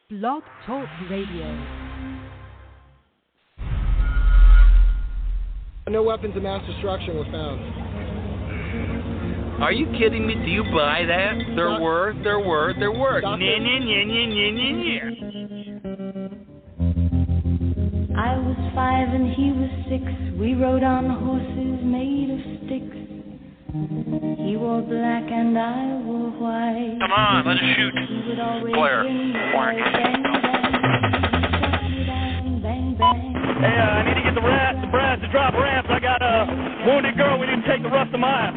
Blog Talk Radio. No weapons of mass destruction were found. Are you kidding me? Do you buy that? There were. I was 5 and he was 6. We rode on horses made of sticks. He wore black and I wore white. Come on, let us shoot. Blair. Hey, I need to get the brass to drop ramps. I got a wounded girl. We need to take the rest of mine.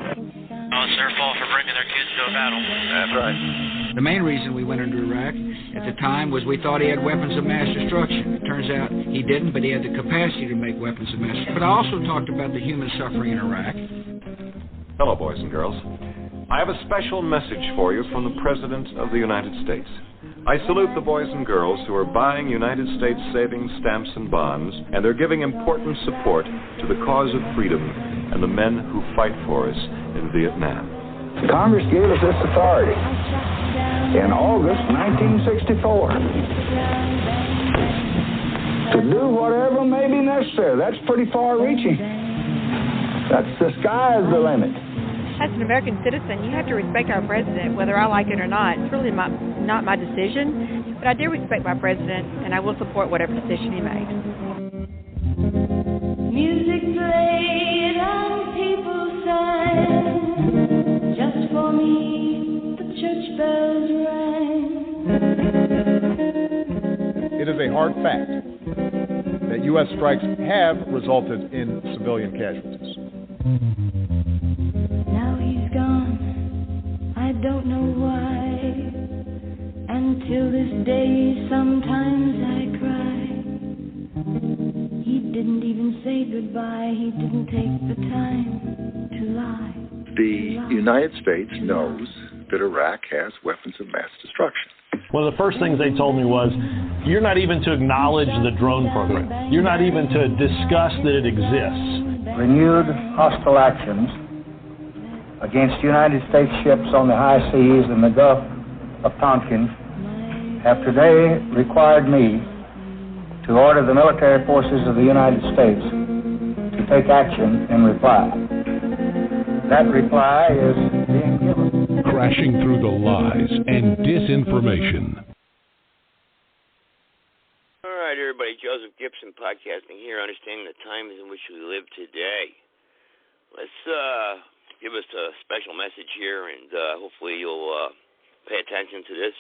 Oh, it's their fault for bringing their kids to a battle. That's right. The main reason we went into Iraq at the time was we thought he had weapons of mass destruction. It turns out he didn't, but he had the capacity to make weapons of mass destruction. But I also talked about the human suffering in Iraq. Hello, boys and girls. I have a special message for you from the President of the United States. I salute the boys and girls who are buying United States savings stamps and bonds, and they're giving important support to the cause of freedom and the men who fight for us in Vietnam. Congress gave us this authority in August 1964 to do whatever may be necessary. That's pretty far-reaching. That's the sky's the limit. As an American citizen, you have to respect our president, whether I like it or not. It's really not my decision, but I do respect my president, and I will support whatever decision he makes. Music played and people sang. Just for me, the church bells rang. It is a hard fact that U.S. strikes have resulted in civilian casualties. Now he's gone, I don't know why. Until this day, sometimes I cry. He didn't even say goodbye, he didn't take the time to lie. The United States knows that Iraq has weapons of mass destruction. One of the first things they told me was, you're not even to acknowledge the drone program. You're not even to discuss that it exists. Renewed hostile actions against United States ships on the high seas and the Gulf of Tonkin have today required me to order the military forces of the United States to take action in reply. That reply is being given. Crashing through the lies and disinformation. All right, everybody. Joseph Gibson podcasting here, understanding the times in which we live today. Let's give us a special message here, and hopefully you'll pay attention to this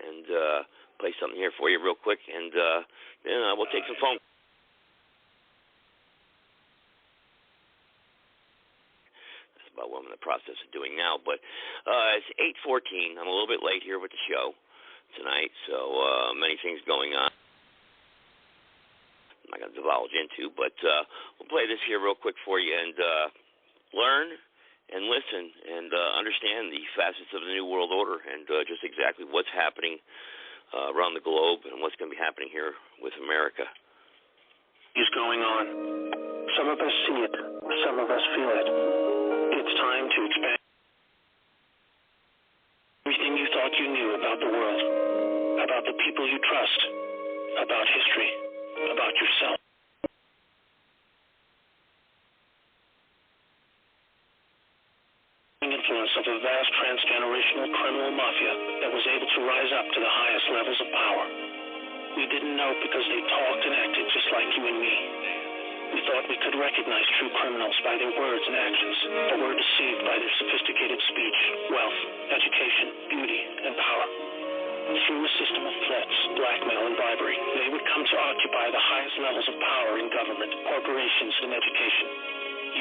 and play something here for you real quick, and then we'll take some phone. That's about what I'm in the process of doing now, but it's 8:14. I'm a little bit late here with the show tonight, so many things going on I'm not going to divulge into, but we'll play this here real quick for you and learn and listen and understand the facets of the New World Order and just exactly what's happening around the globe and what's going to be happening here with America. Is going on. Some of us see it, some of us feel it. It's time to expand everything you thought you knew about the world, about the people you trust, about history, about yourself. Influence of a vast transgenerational criminal mafia that was able to rise up to the highest levels of power. We didn't know because they talked and acted just like you and me. We thought we could recognize true criminals by their words and actions, but were deceived by their sophisticated speech, wealth, education, beauty, and power. Through a system of threats, blackmail, and bribery, they would come to occupy the highest levels of power in government, corporations, and education.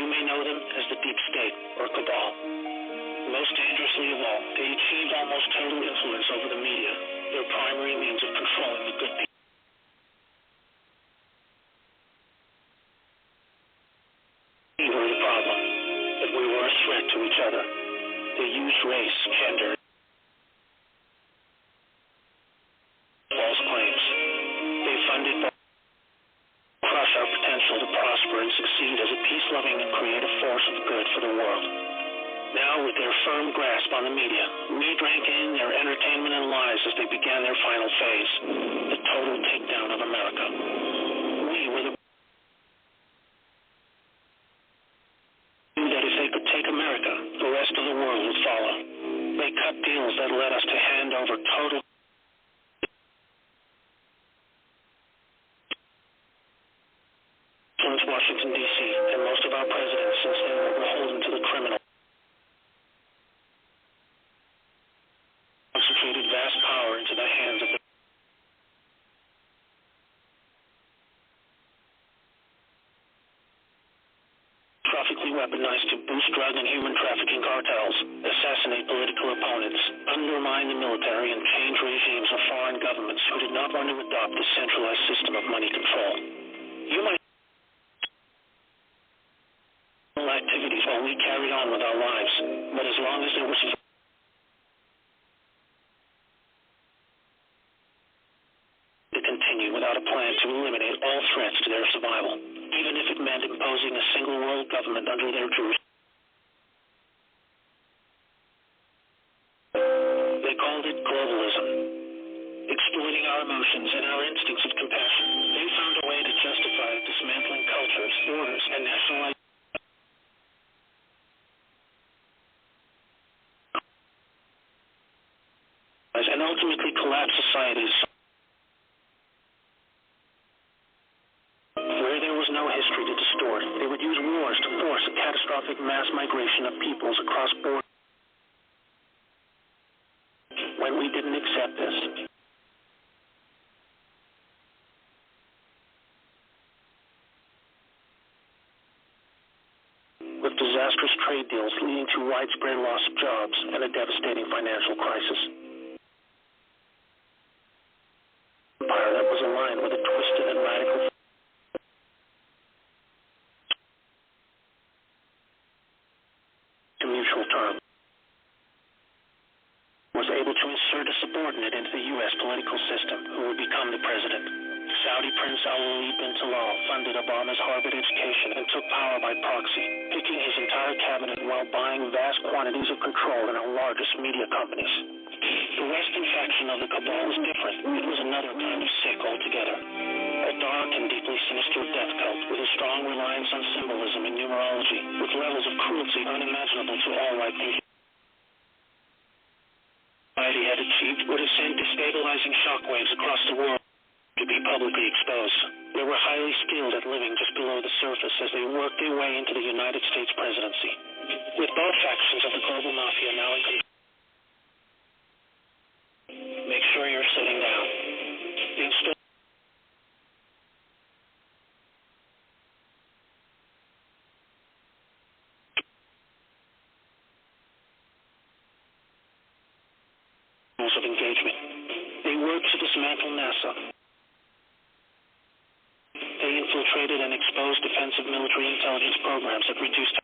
You may know them as the deep state or cabal. Most dangerously of all, they achieved almost total influence over the media, their primary means of controlling the good people. We were the problem, but we were a threat to each other. They used race, gender, false claims. They funded crush our potential to prosper and succeed as a peace-loving and creative force of good for the world. Now now with their firm grasp on the media. We drank in their entertainment and lies as they began their final phase, the total takedown of America. We were the that if they could take America, the rest of the world would follow. They cut deals that led us to hand over total Washington, D.C., and most of our presidents since then were beholden to the criminal. Concentrated vast power into the hands of the catastrophically weaponized to boost drug and human trafficking cartels, assassinate political opponents, undermine the military, and change regimes of foreign governments who did not want to adopt the centralized system of money control. You might activities while we carried on with our lives, but as long as there was to continue without a plan to eliminate all threats to their survival, even if it meant imposing a single world government under their jurisdiction. They called it globalism. Exploiting our emotions and our instincts of compassion, they found a way to justify dismantling cultures, borders, and national identities, and ultimately collapse societies where there was no history to distort. They would use wars to force a catastrophic mass migration of peoples across borders. When we didn't accept this, with disastrous trade deals leading to widespread loss of jobs and a devastating financial crisis. Empire that was aligned with a twisted and radical to mutual terms, was able to insert a subordinate into the U.S. political system who would become the president. Saudi Prince Al-Walid bin Talal funded Obama's Harvard education and took power by proxy, picking his entire cabinet while buying vast quantities of control in our largest media companies. The Western faction of the cabal was different. It was another kind of sick altogether. A dark and deeply sinister death cult with a strong reliance on symbolism and numerology, with levels of cruelty unimaginable to all right-thinking. Society had achieved would have sent destabilizing shockwaves across the world to be publicly exposed. They were highly skilled at living just below the surface as they worked their way into the United States presidency. With both factions of the global mafia now in control, make sure you're sitting down. Rules of engagement. They worked to dismantle NASA. They infiltrated and exposed defensive military intelligence programs that reduced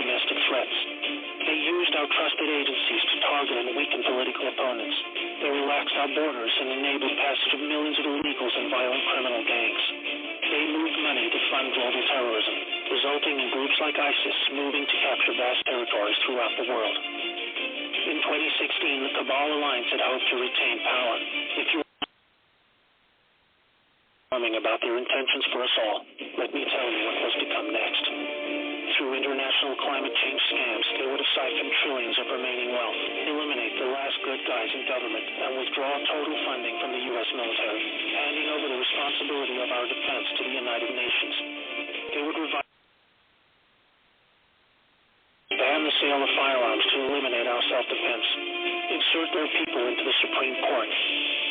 domestic threats. They used our trusted agencies to target and weaken political opponents. They relaxed our borders and enabled passage of millions of illegals and violent criminal gangs. They moved money to fund global terrorism, resulting in groups like ISIS moving to capture vast territories throughout the world. In 2016, the Cabal Alliance had hoped to retain power. If you about their intentions for us all, let me tell you what was to come next. Through international climate change scams, they would have siphoned trillions of remaining wealth, eliminate the last good guys in government, and withdraw total funding from the U.S. military, handing over the responsibility of our defense to the United Nations. They would ban the sale of firearms to eliminate our self-defense, insert their people into the Supreme Court,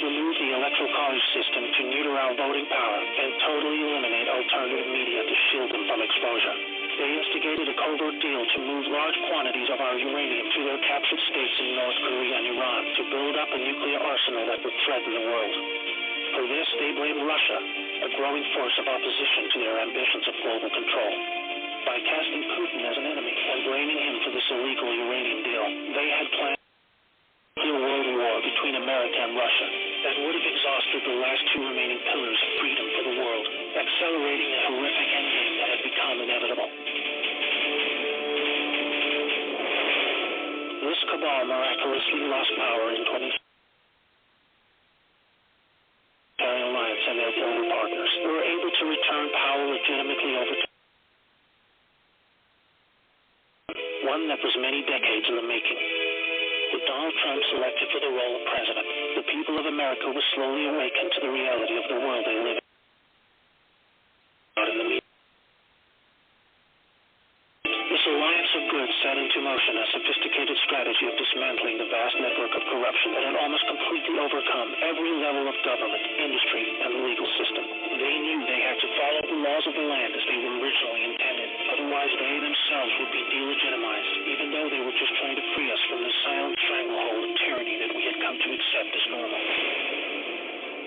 remove the electoral college system to neuter our voting power, and totally eliminate alternative media to shield them from exposure. They instigated a covert deal to move large quantities of our uranium to their captured states in North Korea and Iran to build up a nuclear arsenal that would threaten the world. For this, they blamed Russia, a growing force of opposition to their ambitions of global control. By casting Putin as an enemy and blaming him for this illegal uranium deal, they had planned a world war between America and Russia that would have exhausted the last two remaining pillars of freedom for the world, accelerating the horrific endgame that had become inevitable. cabal miraculously lost power in 20 Alliance and their border partners. They were able to return power legitimately over time. One that was many decades in the making. With Donald Trump selected for the role of president, the people of America were slowly awakened to the reality of the world they live in the media. This alliance of goods set into motion a sophisticated strategy of dismantling the vast network of corruption that had almost completely overcome every level of government, industry, and the legal system. They knew they had to follow the laws of the land as they were originally intended. Otherwise, they themselves would be delegitimized, even though they were just trying to free us from the silent stranglehold of tyranny that we had come to accept as normal.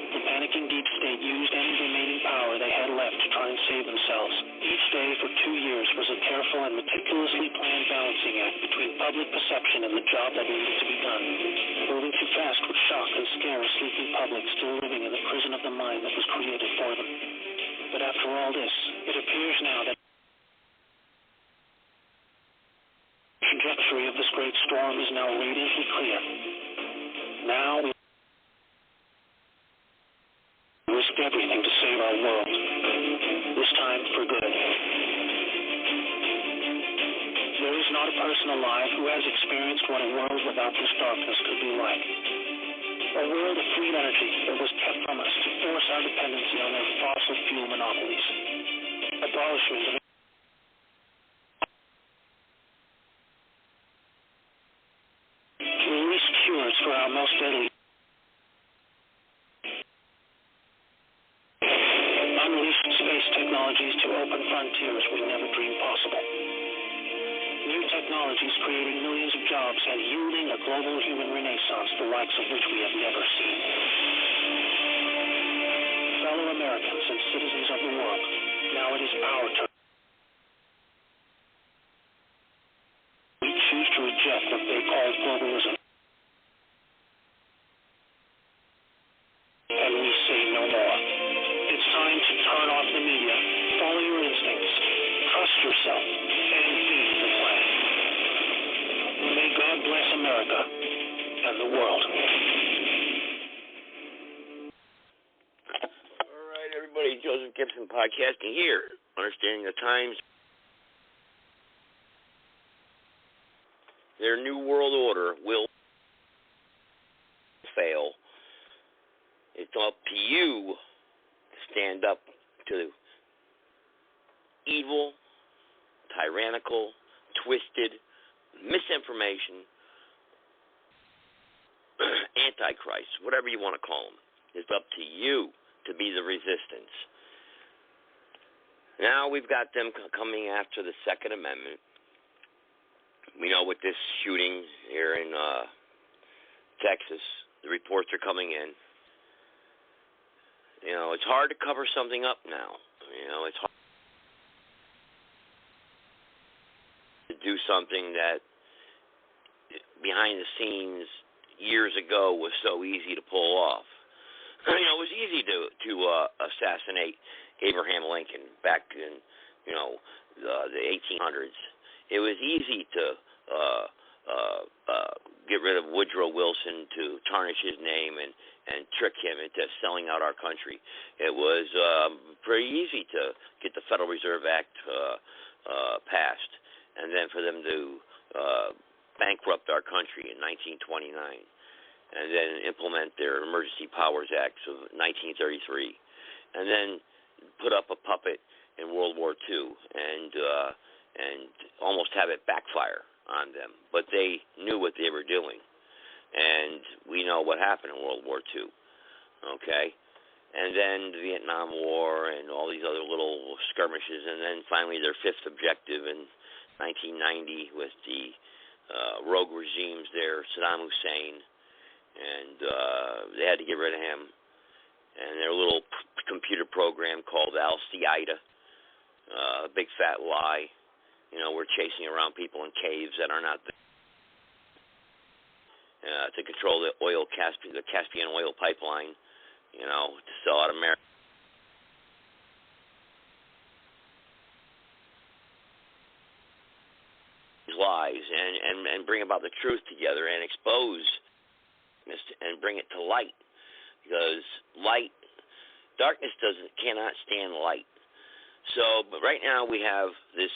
The panicking deep state used any remaining power they had left to try and save themselves. Each day for 2 years was a careful and meticulously planned balancing act between public perception and the job that needed to be done. Moving too fast would shock and scare a sleeping public still living in the prison of the mind that was created for them. But after all this, it appears now that the trajectory of this great storm is now radiantly clear. Now we risk everything to save our world. This time for good. There is not a person alive who has experienced what a world without this darkness could be like. A world of free energy that was kept from us to force our dependency on their fossil fuel monopolies. Abolishment of release cures for our most deadly. Unleashed space technologies to open frontiers we never dreamed possible. New technologies creating millions of jobs and yielding a global human renaissance, the likes of which we have never seen. Fellow Americans and citizens of the world, now it is our turn. We choose to reject what they call globalism. And we say no more. It's time to turn off the media, follow your instincts, trust yourself, and feed the planet. May God bless America and the world. All right, everybody, Joseph Gibson podcasting here, understanding the times. Their new world order will fail. It's up to you to stand up to evil, tyrannical, twisted, misinformation, antichrist, whatever you want to call them. It's up to you to be the resistance. Now we've got them coming after the Second Amendment. We know with this shooting here in Texas, the reports are coming in. You know, it's hard to cover something up now. You know, it's hard to do something that behind the scenes years ago was so easy to pull off. You know, it was easy to assassinate Abraham Lincoln back in, you know, the 1800s. It was easy to get rid of Woodrow Wilson, to tarnish his name and trick him into selling out our country. It was pretty easy to get the Federal Reserve Act passed, and then for them to bankrupt our country in 1929, and then implement their Emergency Powers Acts of 1933, and then put up a puppet in World War II and almost have it backfire on them. But they knew what they were doing. And we know what happened in World War II, okay? And then the Vietnam War and all these other little skirmishes, and then finally their fifth objective in 1990 with the rogue regimes there, Saddam Hussein, and they had to get rid of him. And their little computer program called Al-Qaeda, a big fat lie. You know, we're chasing around people in caves that are not there. To control the Caspian oil pipeline, you know, to sell out America. lies and bring about the truth together and expose this and bring it to light. Because darkness cannot stand light. So, but right now we have this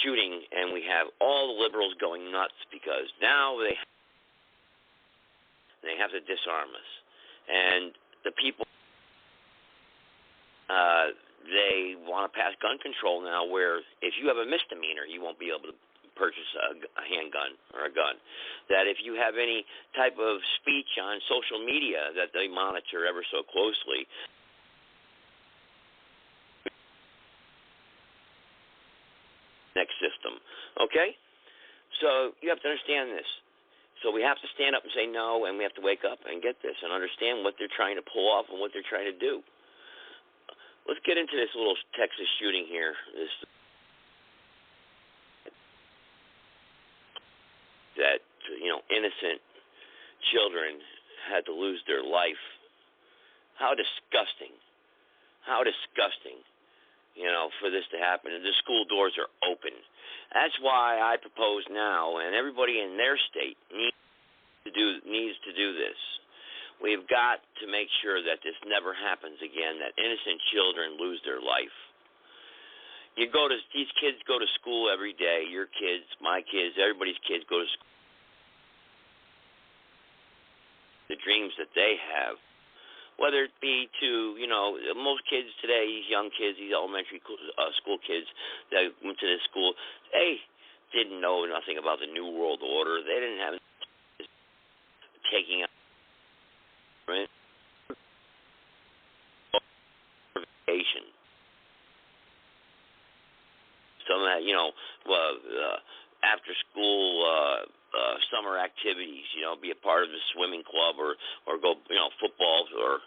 shooting, and we have all the liberals going nuts because now they have to disarm us. And the people, they want to pass gun control now, where if you have a misdemeanor, you won't be able to purchase a handgun or a gun. That if you have any type of speech on social media that they monitor ever so closely, next system. Okay? So you have to understand this. So we have to stand up and say no, and we have to wake up and get this and understand what they're trying to pull off and what they're trying to do. Let's get into this little Texas shooting here. That, innocent children had to lose their life. How disgusting. How disgusting. For this to happen. And the school doors are open. That's why I propose now, and everybody in their state needs to do this. We've got to make sure that this never happens again, that innocent children lose their life. These kids go to school every day. Your kids, my kids, everybody's kids go to school. The dreams that they have. Whether it be to, most kids today, these young kids, these elementary school kids that went to this school, they didn't know nothing about the New World Order. They didn't have taking out, right? Some of that, after school summer activities, be a part of the swimming club or go, football or,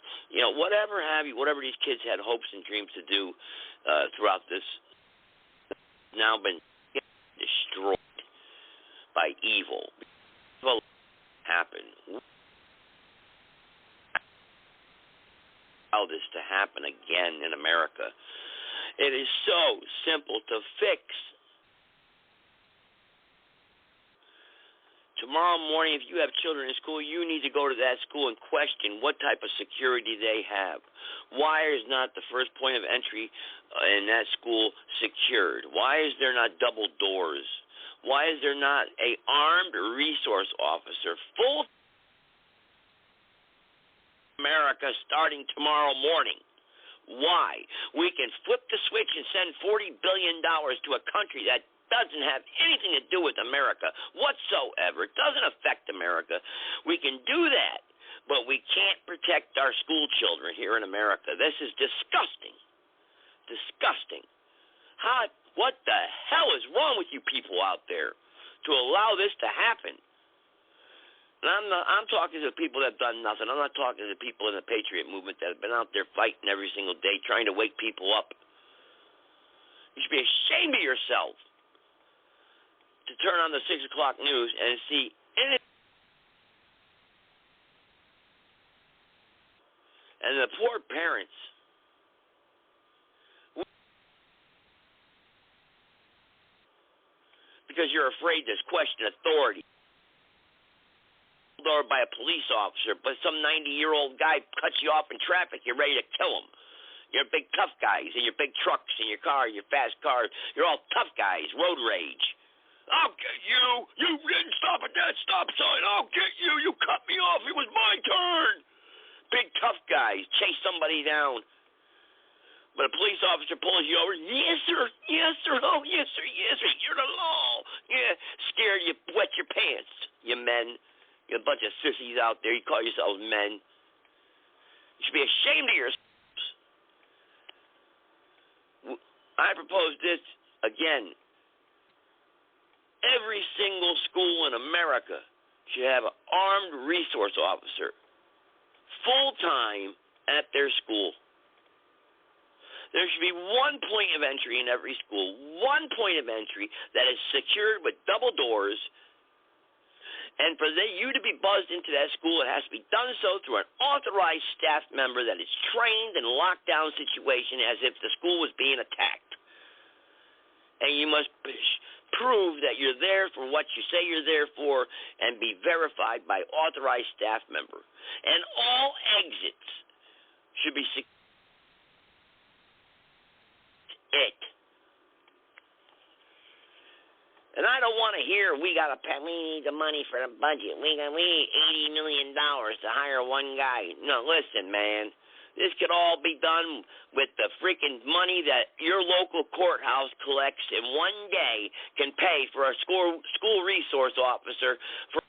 whatever these kids had hopes and dreams to do throughout this, now been destroyed by evil. What happened? Allow this to happen again in America. It is so simple to fix. Tomorrow morning, if you have children in school, you need to go to that school and question what type of security they have. Why is not the first point of entry in that school secured? Why is there not double doors? Why is there not an armed resource officer full America starting tomorrow morning? Why? We can flip the switch and send $40 billion to a country that doesn't have anything to do with America whatsoever. It doesn't affect America. We can do that, but we can't protect our school children here in America. This is disgusting. Disgusting. What the hell is wrong with you people out there to allow this to happen? And I'm talking to the people that have done nothing. I'm not talking to the people in the Patriot movement that have been out there fighting every single day trying to wake people up. You should be ashamed of yourself to turn on the 6 o'clock news and see and the poor parents because you're afraid to question authority or by a police officer, but some 90-year-old guy cuts you off in traffic, you're ready to kill him. You're big tough guys in your big trucks and your car, your fast cars. You're all tough guys, road rage. I'll get you. You didn't stop at that stop sign. I'll get you. You cut me off. It was my turn. Big tough guys chase somebody down. But a police officer pulls you over. Yes, sir. Yes, sir. Oh, yes, sir. Yes, sir. You're the law. Yeah. Scared you wet your pants, you men. You're a bunch of sissies out there. You call yourselves men. You should be ashamed of yourselves. I propose this again. Every single school in America should have an armed resource officer full-time at their school. There should be one point of entry in every school, one point of entry that is secured with double doors. And for you to be buzzed into that school, it has to be done so through an authorized staff member that is trained in a lockdown situation as if the school was being attacked. And you must prove that you're there for what you say you're there for and be verified by authorized staff member. And all exits should be it. And I don't want to hear we need the money for the budget. We need $80 million to hire one guy. No, listen, man. This could all be done with the freaking money that your local courthouse collects in one day can pay for a school resource officer. For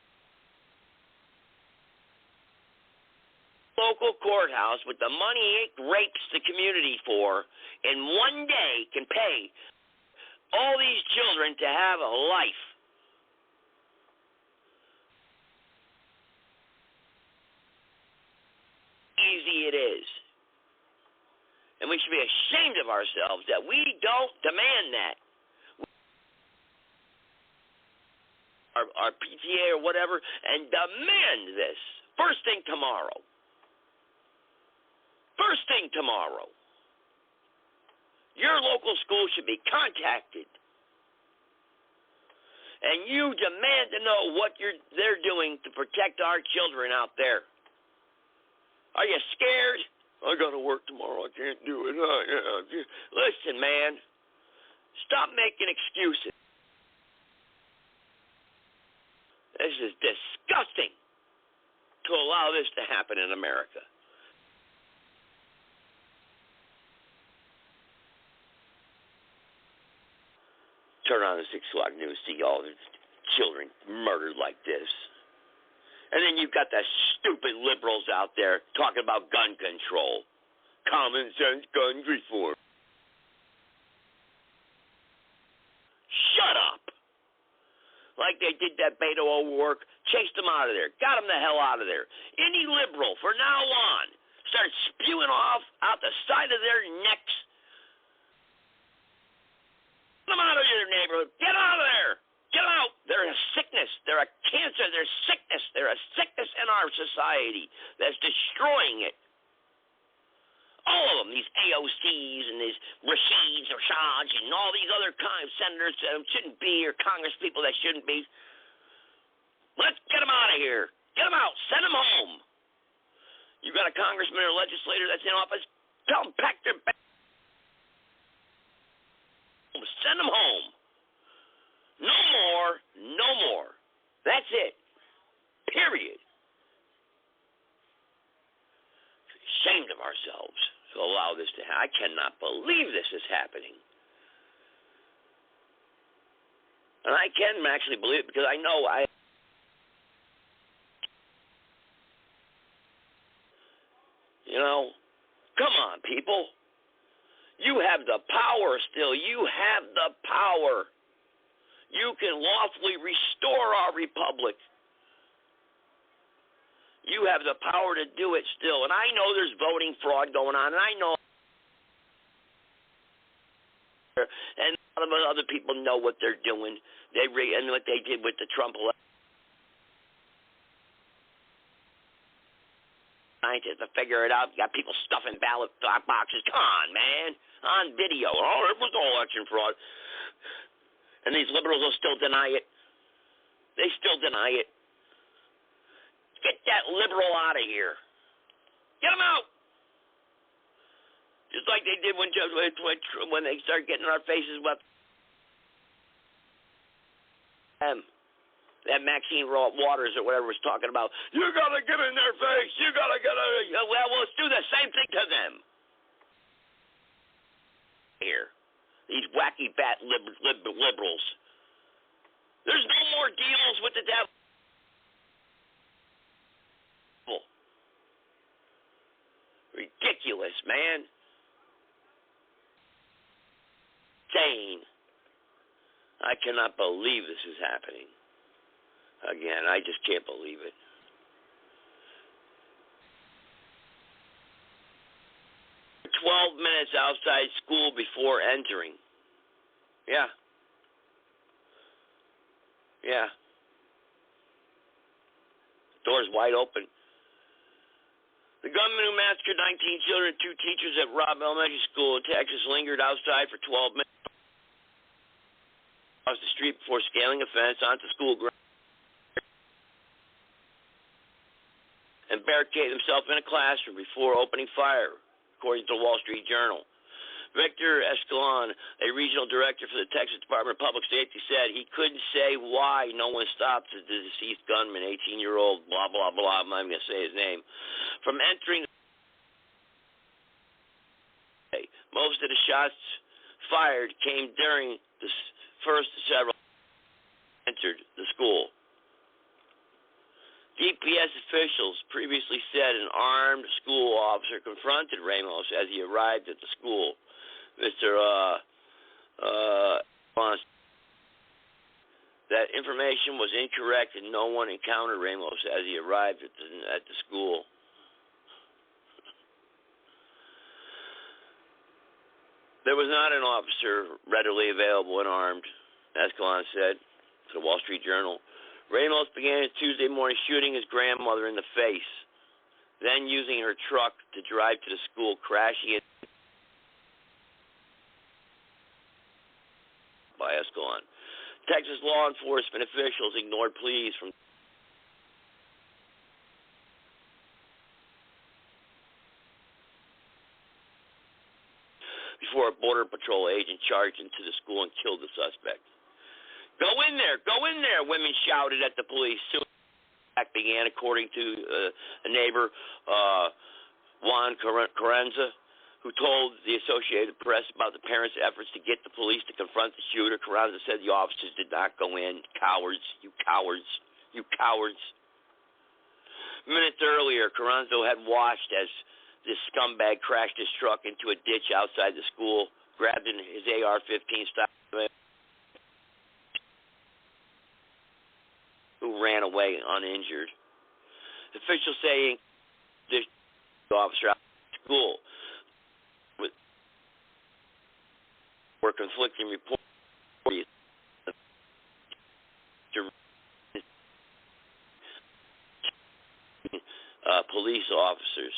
local courthouse, with the money it rapes the community for, in one day can pay all these children to have a life. Easy it is. And we should be ashamed of ourselves that we don't demand that. Our PTA or whatever, and demand this. First thing tomorrow. First thing tomorrow. Your local school should be contacted. And you demand to know what they're doing to protect our children out there. Are you scared? I got to work tomorrow. I can't do it. Listen, man. Stop making excuses. This is disgusting to allow this to happen in America. Turn on the 6 o'clock news, see all the children murdered like this. And then you've got the stupid liberals out there talking about gun control. Common sense gun reform. Shut up. Like they did that Beto O'Rourke, chased them out of there, got them the hell out of there. Any liberal, from now on, starts spewing off out the side of their necks. Get them out of your neighborhood. Get out of there. Get out. They're a sickness. They're a cancer. They're sickness. They're a sickness in our society that's destroying it. All of them, these AOCs and these Rashads and all these other kind of senators that shouldn't be, or Congress people that shouldn't be. Let's get them out of here. Get them out. Send them home. You got a congressman or legislator that's in office, tell them pack their bags. Send them home. No more, no more. That's it. Period. Ashamed of ourselves to allow this to happen. I cannot believe this is happening. And I can actually believe it because I know come on, people. You have the power still. You have the power. You can lawfully restore our republic. You have the power to do it still. And I know there's voting fraud going on, and I know. And a lot of other people know what they're doing. And what they did with the Trump election. Scientists to figure it out. You got people stuffing ballot boxes. Come on, man. On video. Oh, it was all election fraud. And these liberals will still deny it. They still deny it. Get that liberal out of here. Get them out. Just like they did when they started getting in our faces with that Maxine Waters or whatever was talking about. You got to get in their face. You got to get in. Well, let's do the same thing to them. Here. These wacky bat liberals. There's no more deals with the devil. Ridiculous, man. Insane. I cannot believe this is happening. Again, I just can't believe it. "12 minutes outside school before entering." Yeah. Yeah. Doors wide open. The gunman who massacred 19 children and 2 teachers at Robb Elementary School in Texas lingered outside for 12 minutes. across the street before scaling a fence onto school ground and barricaded himself in a classroom before opening fire, according to the Wall Street Journal. Victor Escalon, a regional director for the Texas Department of Public Safety, said he couldn't say why no one stopped the deceased gunman, 18-year-old, blah, blah, blah, I'm not even going to say his name, from entering. Most of the shots fired came during the first several entered the school. DPS officials previously said an armed school officer confronted Ramos as he arrived at the school. Mr. That information was incorrect and no one encountered Ramos as he arrived at the school. There was not an officer readily available and armed, Escalon said to the Wall Street Journal. Ramos began his Tuesday morning shooting his grandmother in the face, then using her truck to drive to the school, crashing it by Escalon. Texas law enforcement officials ignored pleas from before a Border Patrol agent charged into the school and killed the suspect. Go in there, women shouted at the police. Soon the attack began, according to a neighbor, Juan Carranza, who told the Associated Press about the parents' efforts to get the police to confront the shooter. Carranza said the officers did not go in. Cowards, you cowards, you cowards. Minutes earlier, Carranza had watched as this scumbag crashed his truck into a ditch outside the school, grabbed his AR-15, stopped who ran away uninjured. Officials saying the officer out of school were conflicting reports. Police officers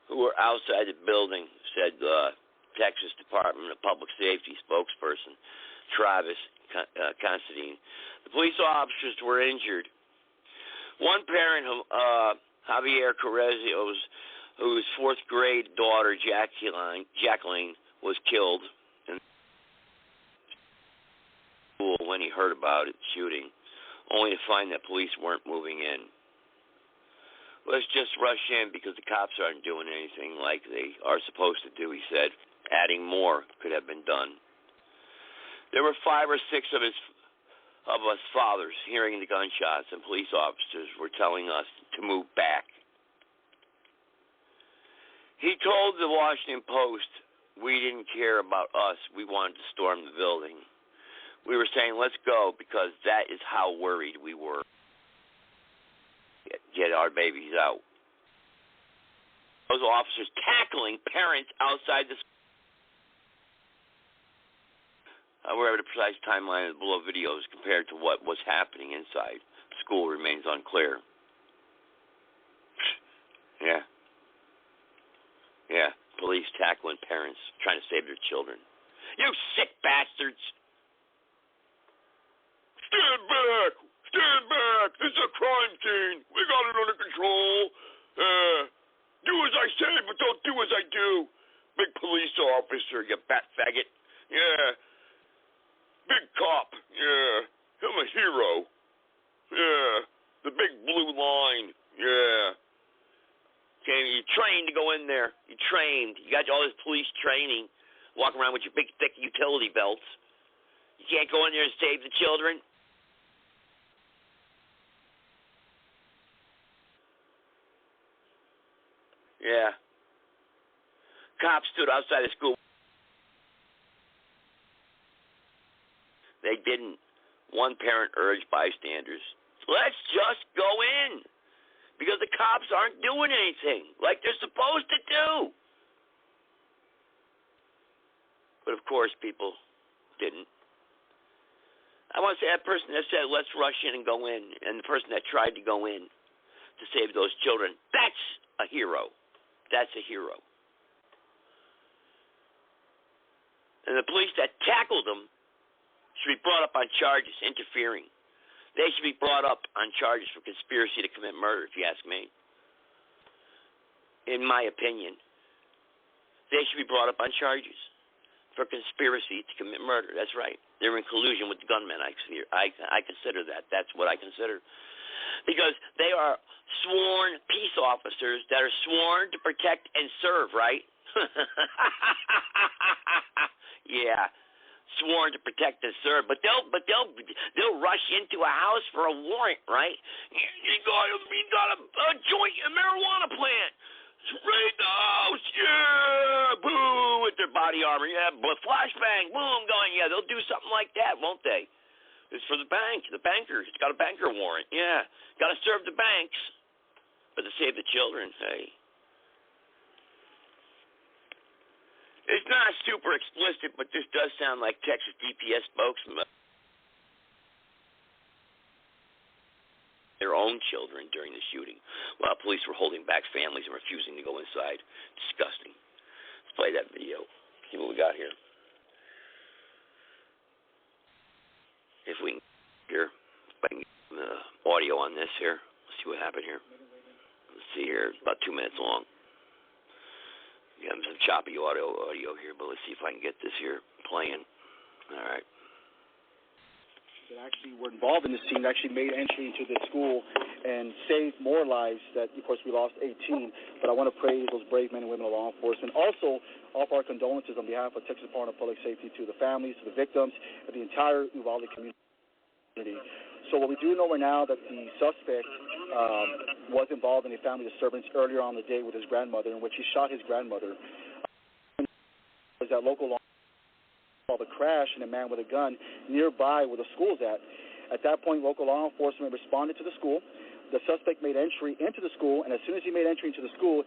who were outside the building, said Texas Department of Public Safety spokesperson Travis Considine. The police officers were injured. One parent, Javier Carrezio's, whose fourth grade daughter Jacqueline was killed in school when he heard about it shooting, only to find that police weren't moving in. Let's just rush in because the cops aren't doing anything like they are supposed to do, he said. Adding more could have been done. There were 5 or 6 of us fathers hearing the gunshots, and police officers were telling us to move back. He told the Washington Post, we didn't care about us. We wanted to storm the building. We were saying, let's go, because that is how worried we were. Get our babies out. Those officers tackling parents outside the school. However, the precise timeline of the below videos compared to what was happening inside the school remains unclear. Yeah. Police tackling parents trying to save their children. You sick bastards! Stand back! Stand back! This is a crime scene. We got it under control. Do as I say, but don't do as I do. Big police officer, you bat faggot. Yeah. Big cop. Yeah. I'm a hero. Yeah. The big blue line. Yeah. Okay, you trained to go in there. You trained. You got all this police training. Walking around with your big, thick utility belts. You can't go in there and save the children. Yeah. Cops stood outside the school. They didn't. One parent urged bystanders, let's just go in. Because the cops aren't doing anything like they're supposed to do. But of course, people didn't. I want to say that person that said, let's rush in and go in, and the person that tried to go in to save those children, that's a hero. That's a hero. And the police that tackled them should be brought up on charges, interfering. They should be brought up on charges for conspiracy to commit murder, if you ask me. In my opinion, they should be brought up on charges for conspiracy to commit murder. That's right. They're in collusion with the gunmen. I consider that. That's what I consider. Because they are sworn peace officers that are sworn to protect and serve, right? Yeah, sworn to protect and serve. But they'll rush into a house for a warrant, right? You got a joint, a marijuana plant. Raid the house, yeah, boom, with their body armor, yeah, flashbang, boom, going, yeah, they'll do something like that, won't they? It's for the bank, the bankers. It's got a banker warrant, yeah. Got to serve the banks, but to save the children, hey. It's not super explicit, but this does sound like Texas DPS spokesman. Their own children during the shooting, while police were holding back families and refusing to go inside. Disgusting. Let's play that video. See what we got here. If we can hear, if I can get the audio on this here. Let's see what happened here. Let's see here. It's about 2 minutes long. Yeah, some choppy audio here, but let's see if I can get this here playing. All right. That actually were involved in the scene actually made entry into the school and saved more lives. That, of course, we lost 18. But I want to praise those brave men and women of law enforcement. Also, offer our condolences on behalf of Texas Department of Public Safety to the families, to the victims, and the entire Uvalde community. So what we do know right now that the suspect was involved in a family disturbance earlier on the day with his grandmother, in which he shot his grandmother. Was that local law the crash and a man with a gun nearby where the school's at. At that point, local law enforcement responded to the school. The suspect made entry into the school, and as soon as he made entry into the school,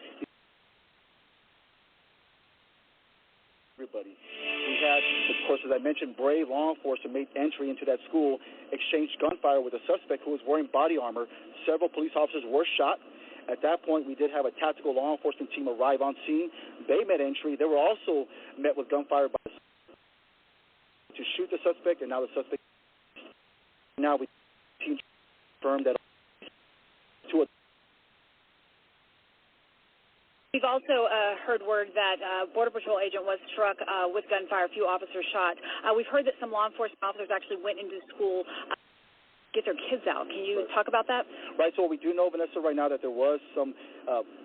everybody. We had, of course, as I mentioned, brave law enforcement made entry into that school, exchanged gunfire with a suspect who was wearing body armor. Several police officers were shot. At that point, we did have a tactical law enforcement team arrive on scene. They made entry. They were also met with gunfire by to shoot the suspect, and now the suspect. Now we confirmed that. We've also heard word that Border Patrol agent was struck with gunfire. A few officers shot. We've heard that some law enforcement officers actually went into school to get their kids out. Can you talk about that? Right. So we do know, Vanessa, right now that there was some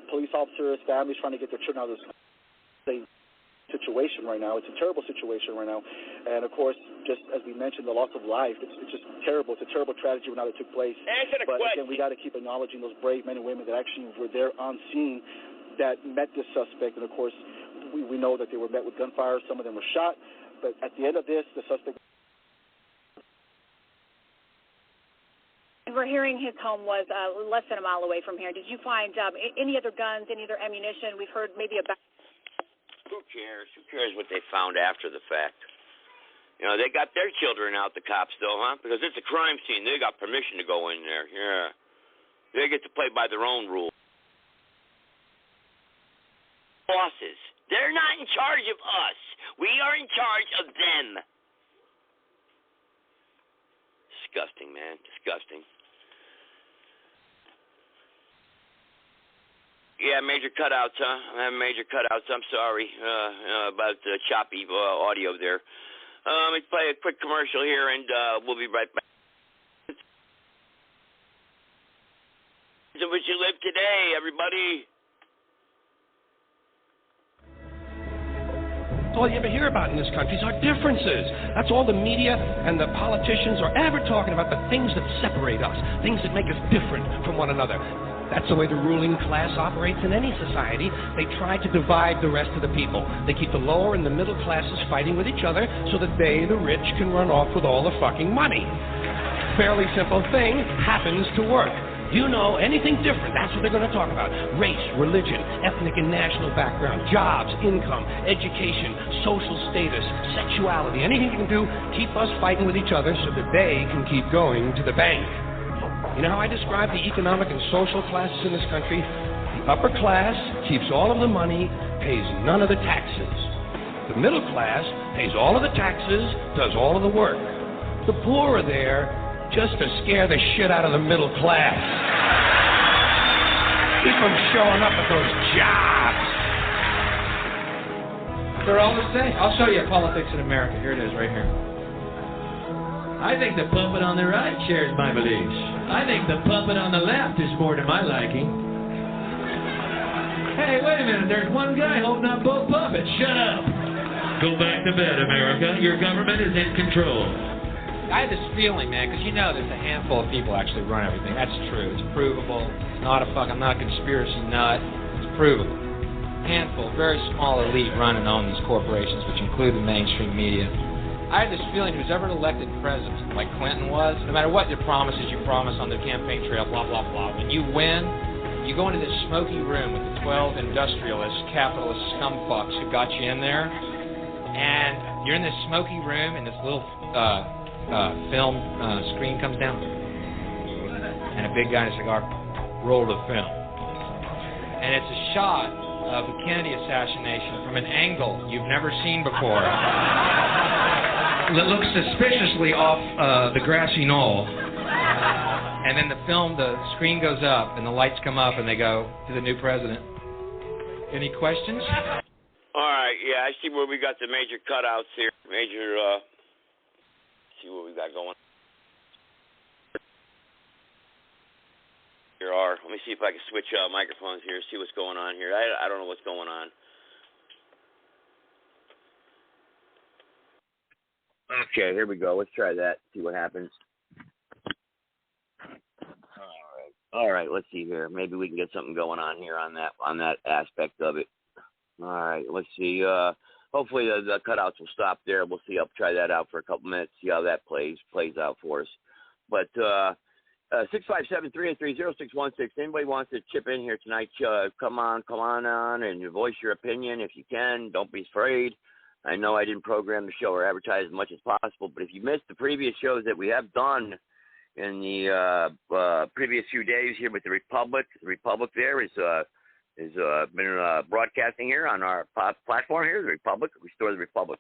police officers, families trying to get their children out of the school. Situation right now. It's a terrible situation right now. And, of course, just as we mentioned, the loss of life, it's just terrible. It's a terrible tragedy when that took place. But, again, we got to keep acknowledging those brave men and women that actually were there on scene that met this suspect. And, of course, we know that they were met with gunfire. Some of them were shot. But at the end of this, the suspect. We're hearing his home was less than a mile away from here. Did you find any other guns, any other ammunition? We've heard maybe about. Who cares? Who cares what they found after the fact? You know, they got their children out, the cops, though, huh? Because it's a crime scene. They got permission to go in there. Yeah. They get to play by their own rules. Bosses. They're not in charge of us. We are in charge of them. Disgusting, man. Disgusting. Yeah, major cutouts, huh? I'm having major cutouts. I'm sorry about the choppy audio there. Let's play a quick commercial here, and we'll be right back. In which you live today, everybody. All you ever hear about in this country is our differences. That's all the media and the politicians are ever talking about, the things that separate us, things that make us different from one another. That's the way the ruling class operates in any society. They try to divide the rest of the people. They keep the lower and the middle classes fighting with each other so that they, the rich, can run off with all the fucking money. Fairly simple thing, happens to work. Do you know anything different? That's what they're going to talk about. Race, religion, ethnic and national background, jobs, income, education, social status, sexuality, anything you can do, keep us fighting with each other so that they can keep going to the bank. You know how I describe the economic and social classes in this country? The upper class keeps all of the money, pays none of the taxes. The middle class pays all of the taxes, does all of the work. The poor are there just to scare the shit out of the middle class. Keep them showing up at those jobs. They're all the same. I'll show you politics in America. Here it is, right here. I think the puppet on the right shares my beliefs. I think the puppet on the left is more to my liking. Hey, wait a minute. There's one guy holding up both puppets. Shut up. Go back to bed, America. Your government is in control. I had this feeling, man, because you know there's a handful of people actually run everything. That's true. It's provable. It's not I'm not a conspiracy nut. It's provable. Handful, very small elite run and own these corporations, which include the mainstream media. I had this feeling who's ever elected president, like Clinton was, no matter what your promises you promise on the campaign trail, blah, blah, blah, when you win, you go into this smoky room with the 12 industrialist, capitalist scumfucks who got you in there, and you're in this smoky room, and this little film screen comes down, and a big guy in a cigar rolled a film. And it's a shot of the Kennedy assassination from an angle you've never seen before. It looks suspiciously off the grassy knoll. And then the screen goes up, and the lights come up, and they go to the new president. Any questions? All right, yeah, I see where we got the major cutouts here. See what we got going. Let me see if I can switch microphones here, see what's going on here. I don't know what's going on. Okay, here we go. Let's try that, see what happens. All right, let's see here. Maybe we can get something going on here on that aspect of it. All right, let's see. Hopefully the cutouts will stop there. We'll see. I'll try that out for a couple minutes, see how that plays out for us. But 657-383-0616. Anybody wants to chip in here tonight, come on and voice your opinion if you can. Don't be afraid. I know I didn't program the show or advertise as much as possible, but if you missed the previous shows that we have done in the previous few days here with the Republic there is been broadcasting here on our platform here, the Republic, Restore the Republic.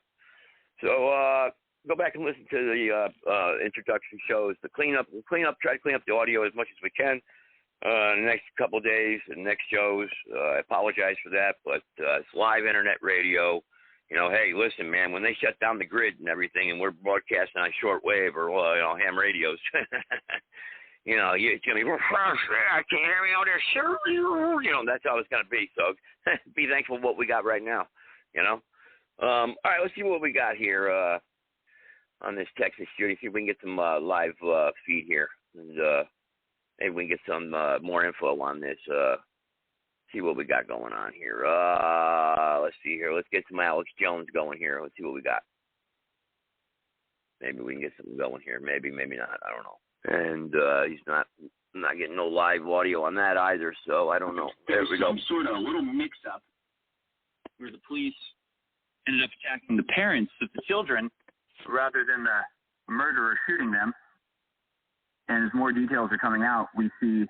So go back and listen to the introduction shows, try to clean up the audio as much as we can in the next couple of days and next shows. I apologize for that, but it's live internet radio. You know, hey, listen, man, when they shut down the grid and everything and we're broadcasting on shortwave or, ham radios, you know, it's going to be, I can't hear me out there, sure. You know, that's how it's going to be. So be thankful for what we got right now, you know. All right, let's see what we got here on this Texas studio. See if we can get some live feed here. And maybe we can get some more info on this. See what we got going on here. Let's see here. Let's get some Alex Jones going here. Let's see what we got. Maybe we can get something going here. Maybe not. I don't know. And he's not getting no live audio on that either, so I don't know. There we go. Some sort of little mix-up where the police ended up attacking the parents of the children rather than the murderer shooting them. And as more details are coming out, we see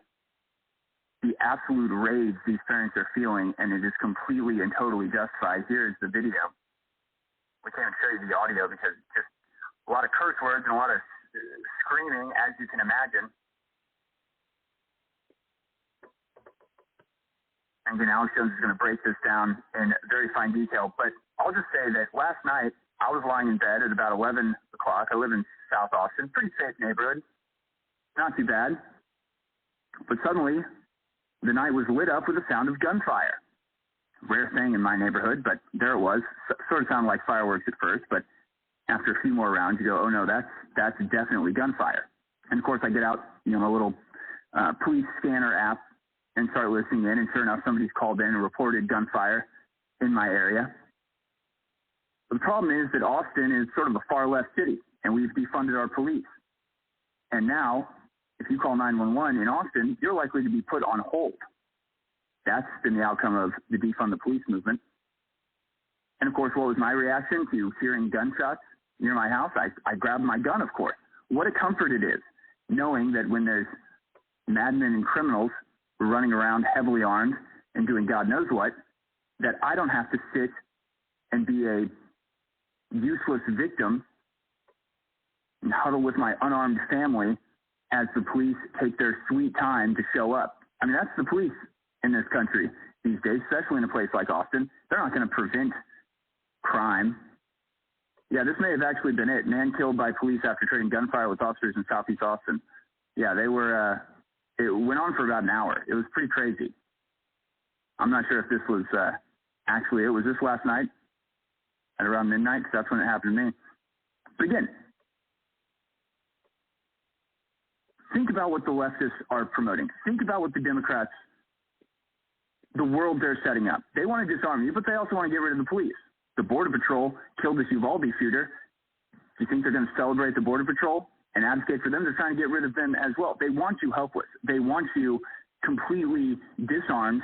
the absolute rage these parents are feeling, and it is completely and totally justified. Here is the video. We can't show you the audio because it's just a lot of curse words and a lot of screaming, as you can imagine. And again, Alex Jones is going to break this down in very fine detail, but I'll just say that last night I was lying in bed at about 11 o'clock. I live in South Austin, pretty safe neighborhood, not too bad. But suddenly, the night was lit up with the sound of gunfire. Rare thing in my neighborhood, but there it was. Sort of sounded like fireworks at first, but after a few more rounds, you go, oh no, that's definitely gunfire. And of course, I get out, my little police scanner app and start listening in, and sure enough, somebody's called in and reported gunfire in my area. But the problem is that Austin is sort of a far left city, and we've defunded our police. And now, if you call 911 in Austin, you're likely to be put on hold. That's been the outcome of the defund the police movement. And of course, what was my reaction to hearing gunshots near my house? I grabbed my gun, of course. What a comfort it is, knowing that when there's madmen and criminals running around heavily armed and doing God knows what, that I don't have to sit and be a useless victim and huddle with my unarmed family as the police take their sweet time to show up. I mean, that's the police in this country these days, especially in a place like Austin. They're not going to prevent crime. Yeah, this may have actually been it. Man killed by police after trading gunfire with officers in Southeast Austin. Yeah, they were, it went on for about an hour. It was pretty crazy. I'm not sure if this was actually, it was this last night at around midnight, because that's when it happened to me. But again, think about what the leftists are promoting. Think about what the Democrats, the world they're setting up. They want to disarm you, but they also want to get rid of the police. The Border Patrol killed this Uvalde shooter. Do you think they're going to celebrate the Border Patrol and advocate for them? They're trying to get rid of them as well. They want you helpless. They want you completely disarmed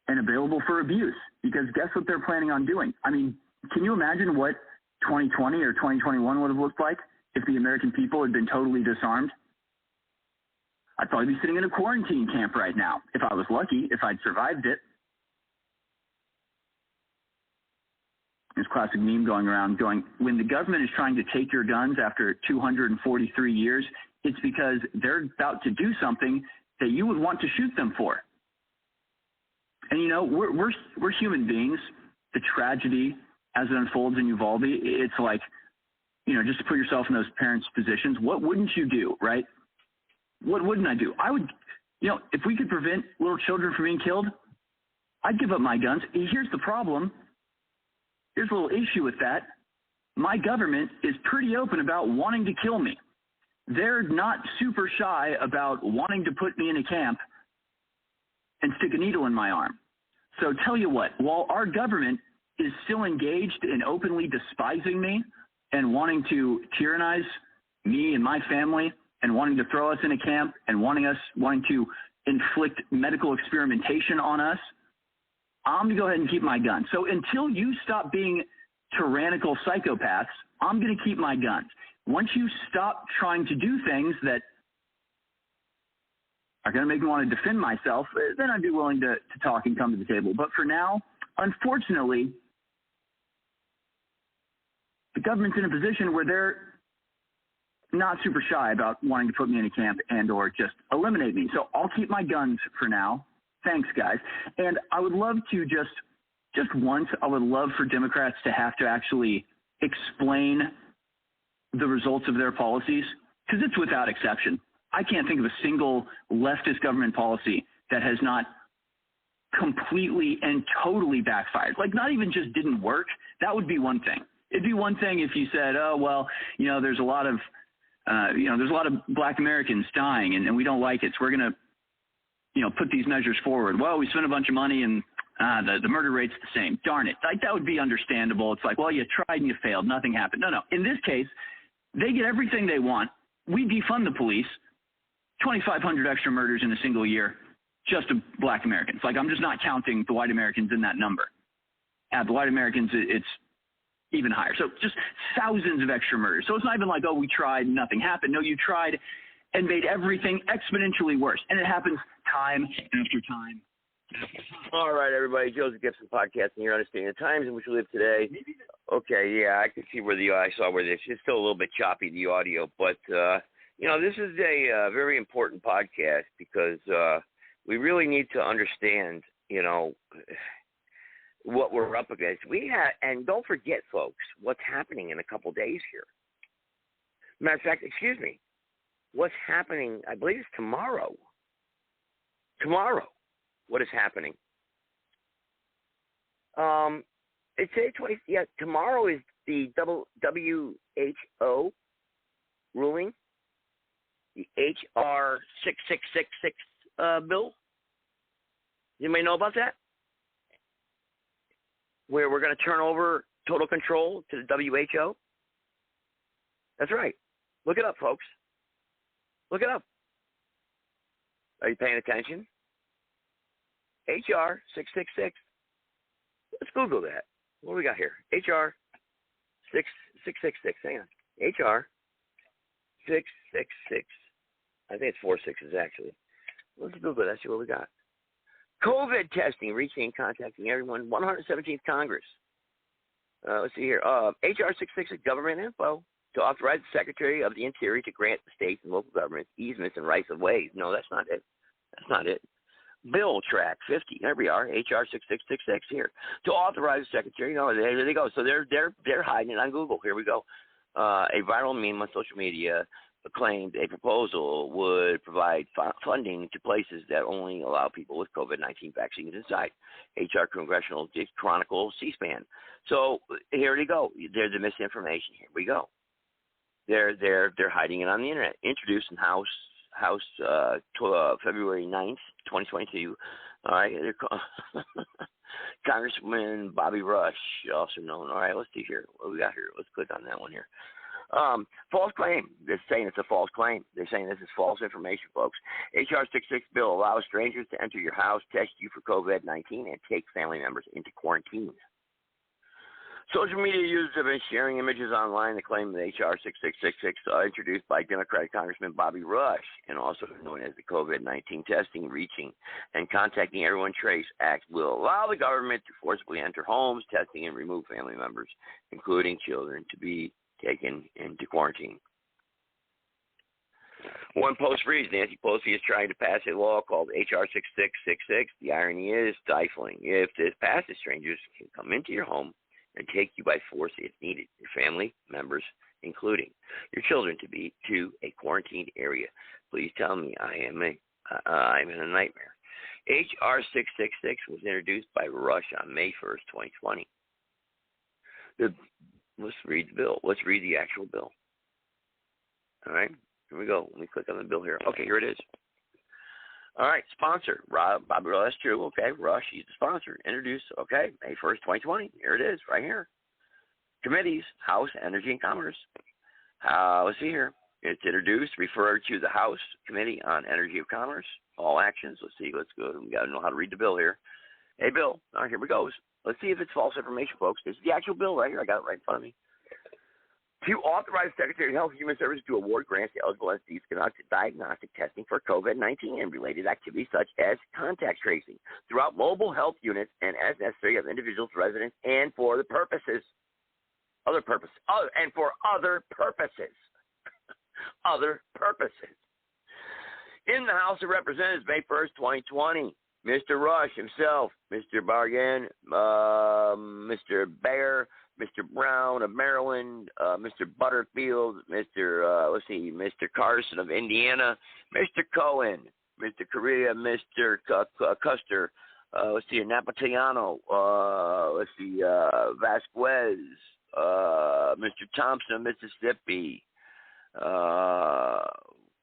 and available for abuse, because guess what they're planning on doing? I mean, can you imagine what 2020 or 2021 would have looked like if the American people had been totally disarmed? I'd probably be sitting in a quarantine camp right now, if I was lucky, if I'd survived it. There's a classic meme going around going, when the government is trying to take your guns after 243 years, it's because they're about to do something that you would want to shoot them for. And, you know, we're human beings. The tragedy as it unfolds in Uvalde, it's like, you know, just to put yourself in those parents' positions, what wouldn't you do, right? What wouldn't I do? I would, you know, if we could prevent little children from being killed, I'd give up my guns. Here's the problem. Here's a little issue with that. My government is pretty open about wanting to kill me. They're not super shy about wanting to put me in a camp and stick a needle in my arm. So tell you what, while our government is still engaged in openly despising me and wanting to tyrannize me and my family and wanting to throw us in a camp and wanting to inflict medical experimentation on us, I'm going to go ahead and keep my gun. So until you stop being tyrannical psychopaths, I'm going to keep my guns. Once you stop trying to do things that are going to make me want to defend myself, then I'd be willing to talk and come to the table. But for now, unfortunately, the government's in a position where they're not super shy about wanting to put me in a camp and or just eliminate me. So I'll keep my guns for now. Thanks, guys. And I would love to just once, I would love for Democrats to have to actually explain the results of their policies, because it's without exception. I can't think of a single leftist government policy that has not completely and totally backfired. Like, not even just didn't work. That would be one thing. It'd be one thing if you said, oh, well, you know, there's a lot of black Americans dying and we don't like it. So we're going to, you know, put these measures forward. Well, we spent a bunch of money and the murder rate's the same. Darn it. Like, that would be understandable. It's like, well, you tried and you failed. Nothing happened. No. In this case, they get everything they want. We defund the police. 2,500 extra murders in a single year just of black Americans. Like, I'm just not counting the white Americans in that number. The white Americans, it's even higher. So just thousands of extra murders. So it's not even like, oh, we tried, nothing happened. No, you tried and made everything exponentially worse. And it happens time after time. All right, everybody. Joseph Gibson podcasting here, understanding the times in which we live today. Okay, yeah, I can see where I saw where this is still a little bit choppy, the audio, but you know, this is a very important podcast because we really need to understand, you know, what we're up against. And don't forget, folks, what's happening in a couple days here. Matter of fact, excuse me, what's happening, I believe it's tomorrow. Tomorrow, what is happening? It's today 20. Yeah, tomorrow is the WHO ruling, the HR 6666 bill. Anybody know about that? Where we're going to turn over total control to the WHO. That's right. Look it up, folks. Look it up. Are you paying attention? HR 666. Let's Google that. What do we got here? HR 6666. Hang on. HR 666. I think it's 4 sixes, actually. Let's Google that, see what we got. COVID testing, reaching and contacting everyone. 117th Congress. Let's see here. HR 666, government info. to authorize the Secretary of the Interior to grant the states and local governments easements and rights of ways. No, that's not it. That's not it. Bill Track 50. There we are. HR 6666 here. To authorize the Secretary. No, there they go. So they're hiding it on Google. Here we go. A viral meme on social media claimed a proposal would provide funding to places that only allow people with COVID-19 vaccines inside. HR Congressional Chronicle C-SPAN. So here they go. There's the misinformation. Here we go. They're hiding it on the internet. Introduced in House February 9th, 2022. All right. Congressman Bobby Rush, also known. All right, let's see here. What we got here? Let's click on that one here. False claim. They're saying it's a false claim. They're saying this is false information, folks. HR 66 bill allows strangers to enter your house, test you for COVID-19, and take family members into quarantine. Social media users have been sharing images online that claim that HR 6666, introduced by Democratic Congressman Bobby Rush, and also known as the COVID-19 Testing, Reaching, and Contacting Everyone Trace Act, will allow the government to forcibly enter homes, testing, and remove family members, including children, to be taken into quarantine. One post reads, Nancy Pelosi is trying to pass a law called HR 6666. The irony is stifling. If this passes, strangers can come into your home and take you by force if needed, your family members, including your children, to a quarantined area. Please tell me I'm in a nightmare. HR 666 was introduced by Rush on May 1st, 2020. Let's read the bill. Let's read the actual bill. All right, here we go. Let me click on the bill here. Okay, here it is. All right, sponsor, Bobby Rush, that's true. Okay, Rush, he's the sponsor. Introduced, okay, May 1st, 2020. Here it is, right here. Committees, House, Energy, and Commerce. Let's see here. It's introduced, referred to the House Committee on Energy and Commerce. All actions. Let's see, let's go. We got to know how to read the bill here. Hey, Bill. All right, here we go. Let's see if it's false information, folks. This is the actual bill right here. I got it right in front of me. To authorize the Secretary of Health and Human Services to award grants to eligible entities to conduct diagnostic testing for COVID-19 and related activities such as contact tracing throughout mobile health units and as necessary of individuals, residents, and for the purposes, other purposes. In the House of Representatives, May 1st, 2020, Mr. Rush himself, Mr. Bargan, Mr. Baer, Mr. Brown of Maryland, Mr. Butterfield, Mr. Carson of Indiana, Mr. Cohen, Mr. Correa, Mr. Custer, Napolitano, Vasquez, Mr. Thompson of Mississippi.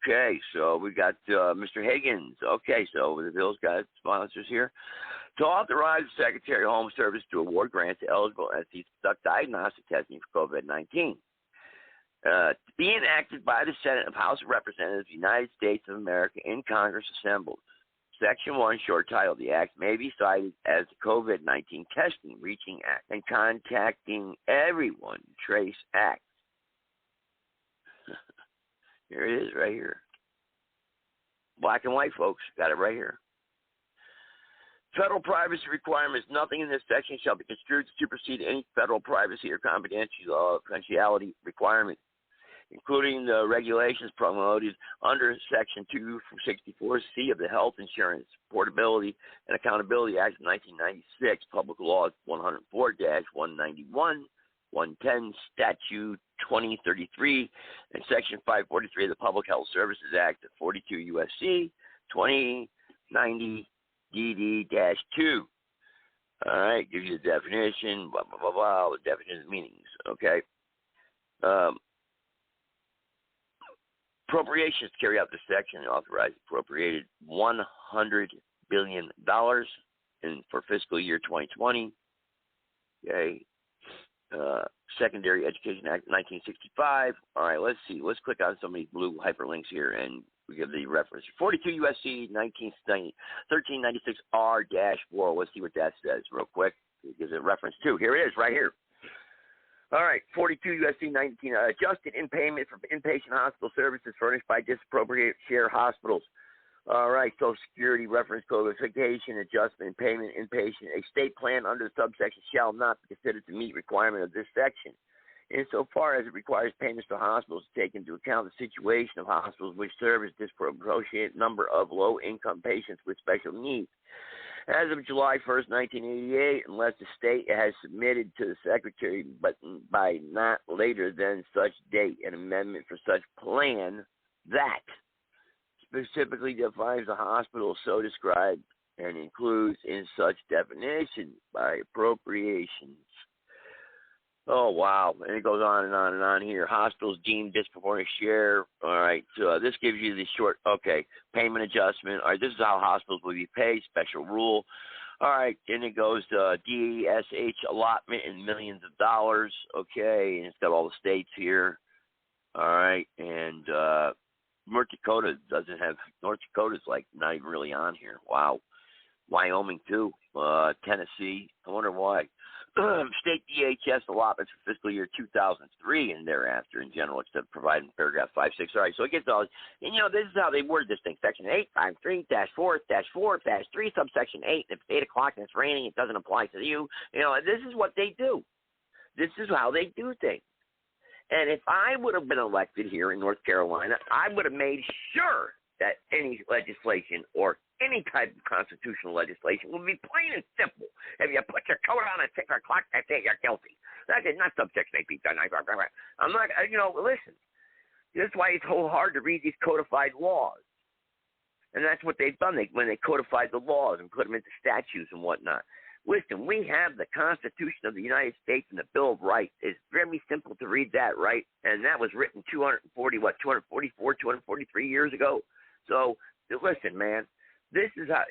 Okay, so we got Mr. Higgins. Okay, so the bill's got sponsors here. To authorize the Secretary of Home Service to award grants to eligible entities to conduct diagnostic testing for COVID-19. To be enacted by the Senate of House of Representatives of the United States of America in Congress assembled. Section 1, short title, the Act may be cited as the COVID-19 Testing, Reaching Act and Contacting Everyone Trace Act. Here it is right here. Black and white, folks. Got it right here. Federal privacy requirements. Nothing in this section shall be construed to supersede any federal privacy or confidentiality requirement, including the regulations promoted under Section 264C of the Health Insurance Portability and Accountability Act of 1996, Public Law 104-191, 110, Statute 2033, and Section 543 of the Public Health Services Act of 42 U.S.C. 2090 DD-2. All right, gives you the definition, blah, blah, blah, blah, the definition of meanings, okay? Appropriations to carry out this section authorized appropriated $100 billion for fiscal year 2020, okay? Secondary Education Act 1965. All right, let's see. Let's click on some of these blue hyperlinks here, and we give the reference. 42 U.S.C. 1396R-4. Let's see what that says real quick. It gives a reference to. Here it is, right here. All right, 42 U.S.C. 19. Adjusted in payment for inpatient hospital services furnished by disappropriated share hospitals. All right, Social Security reference codification, adjustment in payment, inpatient. A state plan under the subsection shall not be considered to meet requirement of this section. insofar as it requires payments to hospitals to take into account the situation of hospitals which serve as disproportionate number of low-income patients with special needs. As of July 1st, 1988, unless the state has submitted to the Secretary, but by not later than such date, an amendment for such plan that specifically defines the hospital so described and includes in such definition by appropriations. Oh, wow. And it goes on and on and on here. Hospitals deemed disproportionate share. All right. So this gives you the short, payment adjustment. All right. This is how hospitals will be paid. Special rule. All right. Then it goes to DSH allotment in millions of dollars. Okay. And it's got all the states here. All right. And North Dakota doesn't have, North Dakota's like not even really on here. Wow. Wyoming too. Tennessee. I wonder why. State DHS allotments for fiscal year 2003 and thereafter in general, except provided in paragraph 5, 6. All right, so it gets all, and this is how they word this thing. Section 853-4-4-3, subsection 8. If it's 8 o'clock and it's raining, it doesn't apply to you. This is what they do. This is how they do things. And if I would have been elected here in North Carolina, I would have made sure that any legislation or any type of constitutional legislation will be plain and simple. If you put your coat on and tick your clock, that's it, you're guilty. That's it, not subsection 8. I'm not, listen. This is why it's so hard to read these codified laws. And that's what they've done when they codified the laws and put them into statutes and whatnot. Listen, we have the Constitution of the United States and the Bill of Rights. It's very simple to read that, right? And that was written 243 years ago. So, listen, man. This is how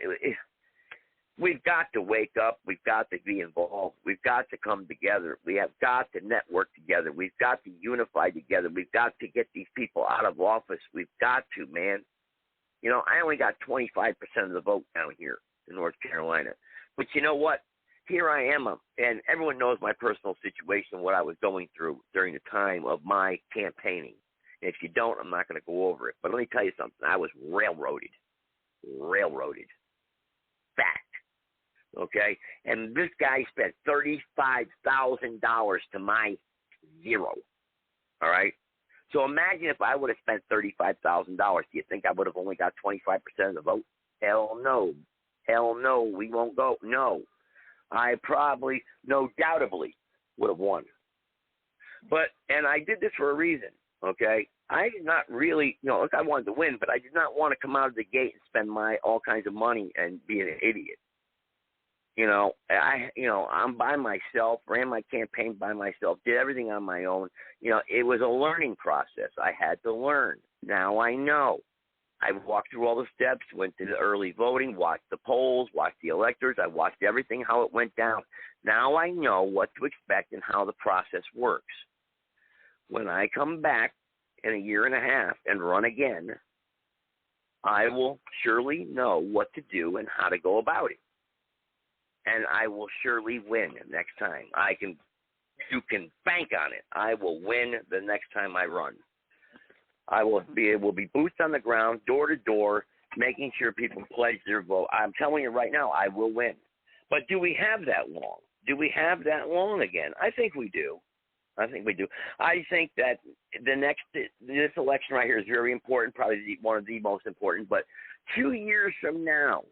we've got to wake up. We've got to be involved. We've got to come together. We have got to network together. We've got to unify together. We've got to get these people out of office. We've got to, man. I only got 25% of the vote down here in North Carolina. But you know what? Here I am, and everyone knows my personal situation, what I was going through during the time of my campaigning. And if you don't, I'm not going to go over it. But let me tell you something. I was railroaded. Fact. Okay? And this guy spent $35,000 to my zero. All right? So imagine if I would have spent $35,000. Do you think I would have only got 25% of the vote? Hell no. Hell no. We won't go. No. I probably, no doubtably, would have won. And I did this for a reason. Okay? I did not really, look, I wanted to win, but I did not want to come out of the gate and spend all kinds of money and be an idiot. I'm by myself, ran my campaign by myself, did everything on my own. It was a learning process. I had to learn. Now I know. I walked through all the steps, went to the early voting, watched the polls, watched the electors. I watched everything, how it went down. Now I know what to expect and how the process works. When I come back in a year and a half and run again, I will surely know what to do and how to go about it. And I will surely win next time. You can bank on it. I will win the next time I run. It will be boots on the ground, door to door, making sure people pledge their vote. I'm telling you right now, I will win. But do we have that long? Do we have that long again? I think we do. I think we do. I think that this election right here is very important, probably one of the most important. But 2 years from now,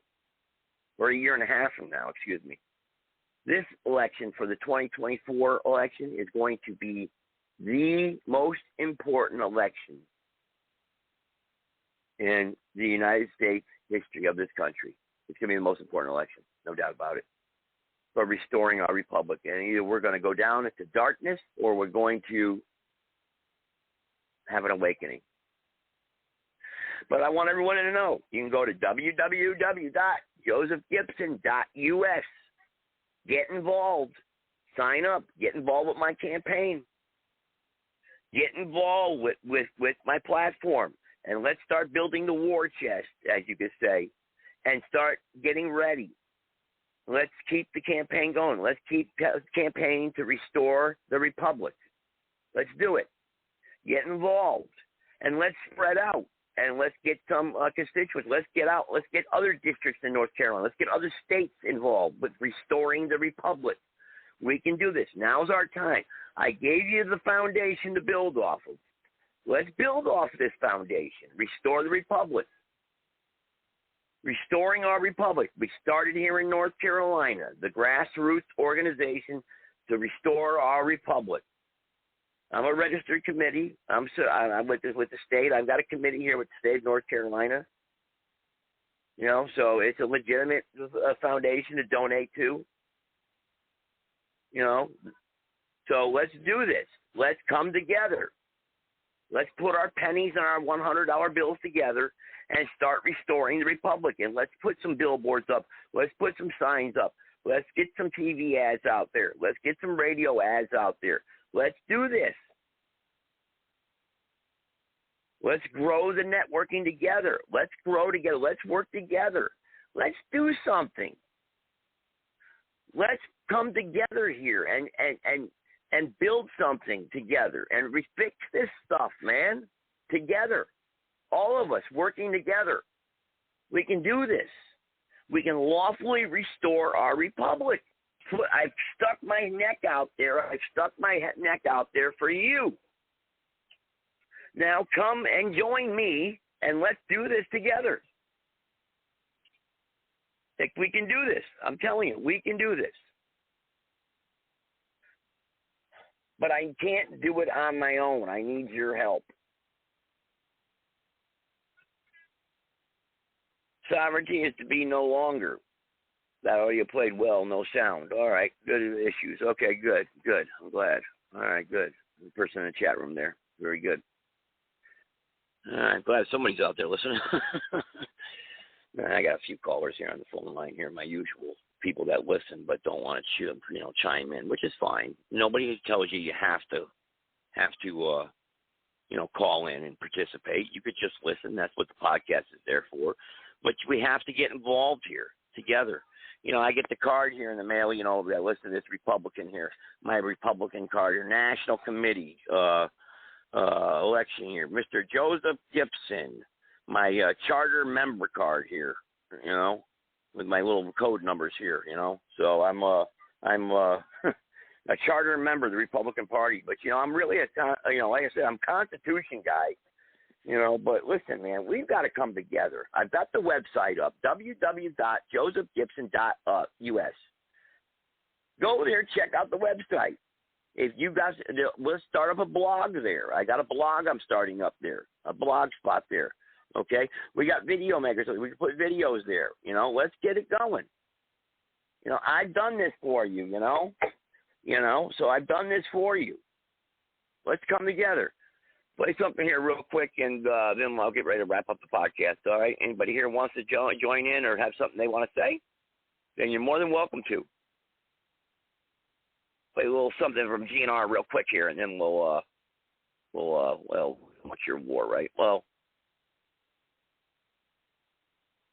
or a year and a half from now, this election for the 2024 election is going to be the most important election in the United States history of this country. It's going to be the most important election, no doubt about it, for restoring our republic. And either we're going to go down into darkness or we're going to have an awakening. But I want everyone to know, you can go to www.josephgibson.us. Get involved. Sign up. Get involved with my campaign. Get involved with my platform. And let's start building the war chest, as you could say, and start getting ready. Let's keep the campaign going. Let's keep campaigning to restore the republic. Let's do it. Get involved. And let's spread out. And let's get some constituents. Let's get out. Let's get other districts in North Carolina. Let's get other states involved with restoring the republic. We can do this. Now's our time. I gave you the foundation to build off of. Let's build off this foundation. Restore the republic. Restoring our republic. We started here in North Carolina, the grassroots organization to restore our republic. I'm a registered committee. I'm with the state. I've got a committee here with the state of North Carolina. You know, so it's a legitimate foundation to donate to. You know, so let's do this. Let's come together. Let's put our pennies and our $100 bills together and start restoring the republic. And let's put some billboards up. Let's put some signs up. Let's get some TV ads out there. Let's get some radio ads out there. Let's do this. Let's grow the networking together. Let's grow together. Let's work together. Let's do something. Let's come together here and build something together and fix this stuff, man, together. All of us working together. We can do this. We can lawfully restore our republic. I've stuck my neck out there. I've stuck my neck out there for you. Now come and join me, and let's do this together. We can do this. I'm telling you, we can do this. But I can't do it on my own. I need your help. Sovereignty is to be no longer. That audio played well, no sound. All right, good issues. Okay, good. I'm glad. All right, good. The person in the chat room there. Very good. All right, glad somebody's out there listening. I got a few callers here on the phone line here, my usual people that listen but don't want to chime in, which is fine. Nobody tells you have to call in and participate. You could just listen. That's what the podcast is there for. But we have to get involved here together. You know, I get the card here in the mail, that list of this Republican here, my Republican card here, National Committee election here, Mr. Joseph Gibson, my charter member card here, with my little code numbers here, So I'm a charter member of the Republican Party, but I'm really like I said, I'm a Constitution guy, But listen, man, we've got to come together. I've got the website up, www.josephgibson.us. Go there, check out the website. If you guys, let's start up a blog there. I got a blog I'm starting up there, a blog spot there. Okay, we got video makers. We can put videos there. Let's get it going. I've done this for you. So I've done this for you. Let's come together. Play something here real quick, and then I'll get ready to wrap up the podcast. All right. Anybody here wants to join in or have something they want to say, then you're more than welcome to. Play a little something from GNR real quick here, and then we'll what's your war, right? Well,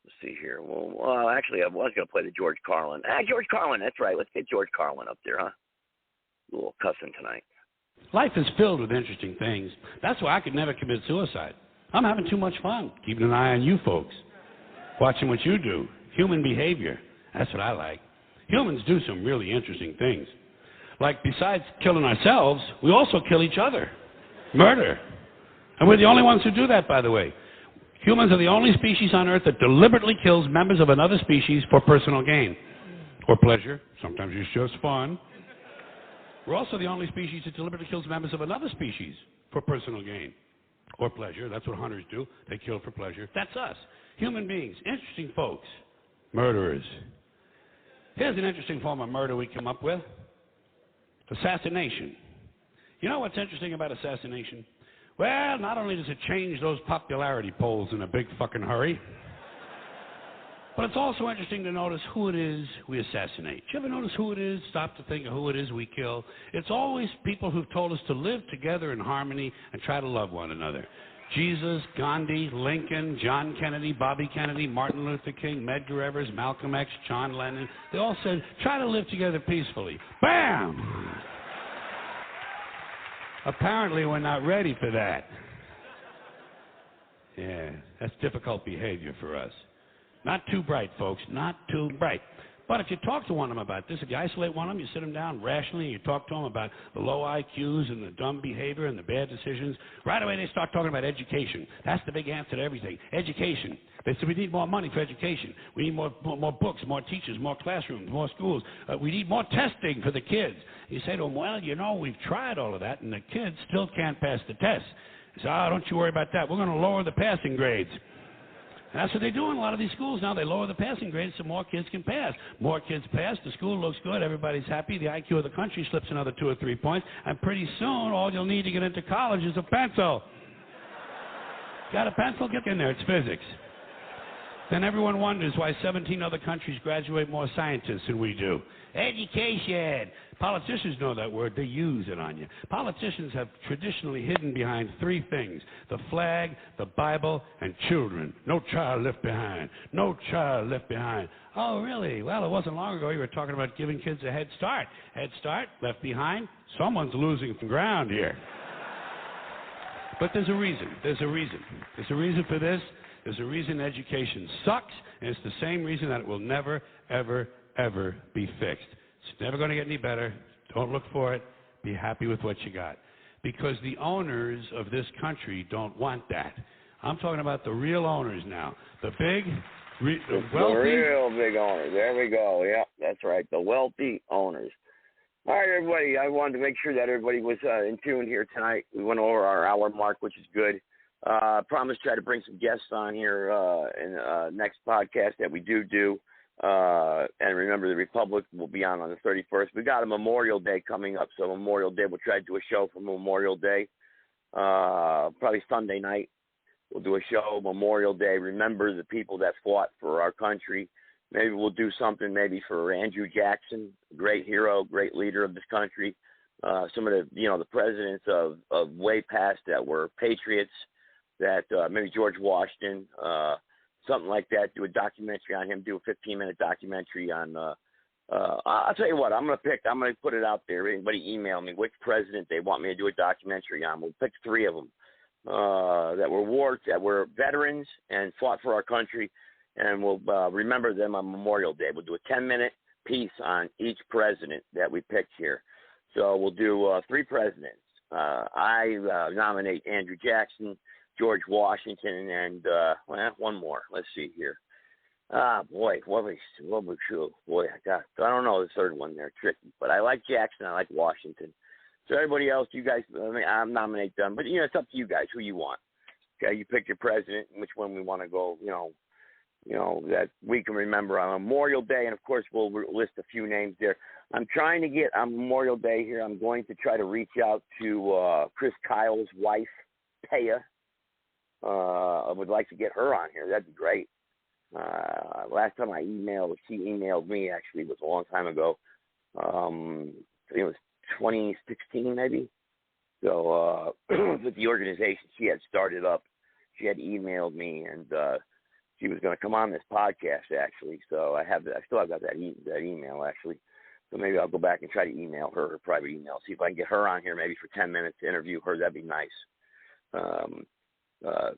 let's see here. Well, actually, I was going to play the George Carlin. George Carlin, that's right. Let's get George Carlin up there, huh? A little cussing tonight. Life is filled with interesting things. That's why I could never commit suicide. I'm having too much fun, keeping an eye on you folks, watching what you do, human behavior. That's what I like. Humans do some really interesting things. Like, besides killing ourselves, we also kill each other. Murder. And we're the only ones who do that, by the way. Humans are the only species on Earth that deliberately kills members of another species for personal gain or pleasure. Sometimes it's just fun. We're also the only species that deliberately kills members of another species for personal gain or pleasure. That's what hunters do. They kill for pleasure. That's us. Human beings. Interesting folks. Murderers. Here's an interesting form of murder we come up with. Assassination. You know what's interesting about assassination? Well, not only does it change those popularity polls in a big fucking hurry, but it's also interesting to notice who it is we assassinate. You ever notice who it is? Stop to think of who it is we kill. It's always people who've told us to live together in harmony and try to love one another. Jesus, Gandhi, Lincoln, John Kennedy, Bobby Kennedy, Martin Luther King, Medgar Evers, Malcolm X, John Lennon. They all said, try to live together peacefully. Bam! Apparently, we're not ready for that. Yeah, that's difficult behavior for us. Not too bright, folks, not too bright. But if you talk to one of them about this, if you isolate one of them, you sit them down rationally, and you talk to them about the low IQs and the dumb behavior and the bad decisions, right away they start talking about education. That's the big answer to everything. Education. They say we need more money for education. We need more books, more teachers, more classrooms, more schools. We need more testing for the kids. You say to them, well, you know, we've tried all of that, and the kids still can't pass the test. They say, oh, don't you worry about that. We're going to lower the passing grades. And that's what they do in a lot of these schools now. They lower the passing grades so more kids can pass. More kids pass, the school looks good, everybody's happy, the IQ of the country slips another 2 or 3 points, and pretty soon all you'll need to get into college is a pencil. Got a pencil? Get in there. It's physics. Then everyone wonders why 17 other countries graduate more scientists than we do. Education. Politicians know that word. They use it on you. Politicians have traditionally hidden behind 3 things: the flag, the Bible, and children. No child left behind. No child left behind. Oh, really? Well, it wasn't long ago you were talking about giving kids a head start. Head start, left behind. Someone's losing some ground here. But there's a reason. There's a reason. There's a reason for this. There's a reason education sucks, and it's the same reason that it will never, ever, ever be fixed. It's never going to get any better. Don't look for it. Be happy with what you got. Because the owners of this country don't want that. I'm talking about the real owners now. The big, the wealthy. The real big owners. There we go. Yeah, that's right. The wealthy owners. All right, everybody. I wanted to make sure that everybody was in tune here tonight. We went over our hour mark, which is good. Promise to try to bring some guests on here in the next podcast that we do. And remember, the Republic will be on the 31st. We got a Memorial Day coming up, so Memorial Day, we'll try to do a show for Memorial Day. Probably Sunday night, we'll do a show, Memorial Day. Remember the people that fought for our country. Maybe we'll do something maybe for Andrew Jackson, great hero, great leader of this country. Some of the, the presidents of way past that were patriots. That maybe George Washington, something like that, do a documentary on him, do a 15-minute documentary on, I'll tell you what, I'm going to put it out there. Anybody email me which president they want me to do a documentary on. We'll pick 3 of them that were veterans and fought for our country, and we'll remember them on Memorial Day. We'll do a 10-minute piece on each president that we picked here. So we'll do 3 presidents. I nominate Andrew Jackson, George Washington, and one more. Let's see here. Boy, what was true? Boy, I don't know the third one there, tricky. But I like Jackson. I like Washington. So everybody else, you guys, I nominate them. But it's up to you guys who you want. Okay, you pick your president, which one we want to go. That we can remember on Memorial Day, and of course we'll list a few names there. I'm trying to get on Memorial Day here. I'm going to try to reach out to Chris Kyle's wife, Taya. I would like to get her on here. That'd be great. Last time she emailed me, actually, it was a long time ago. It was 2016 maybe. So with the organization she had started up, she had emailed me, and she was going to come on this podcast, actually. So I still have got that email, actually. So maybe I'll go back and try to email her private email, see if I can get her on here maybe for 10 minutes to interview her. That'd be nice.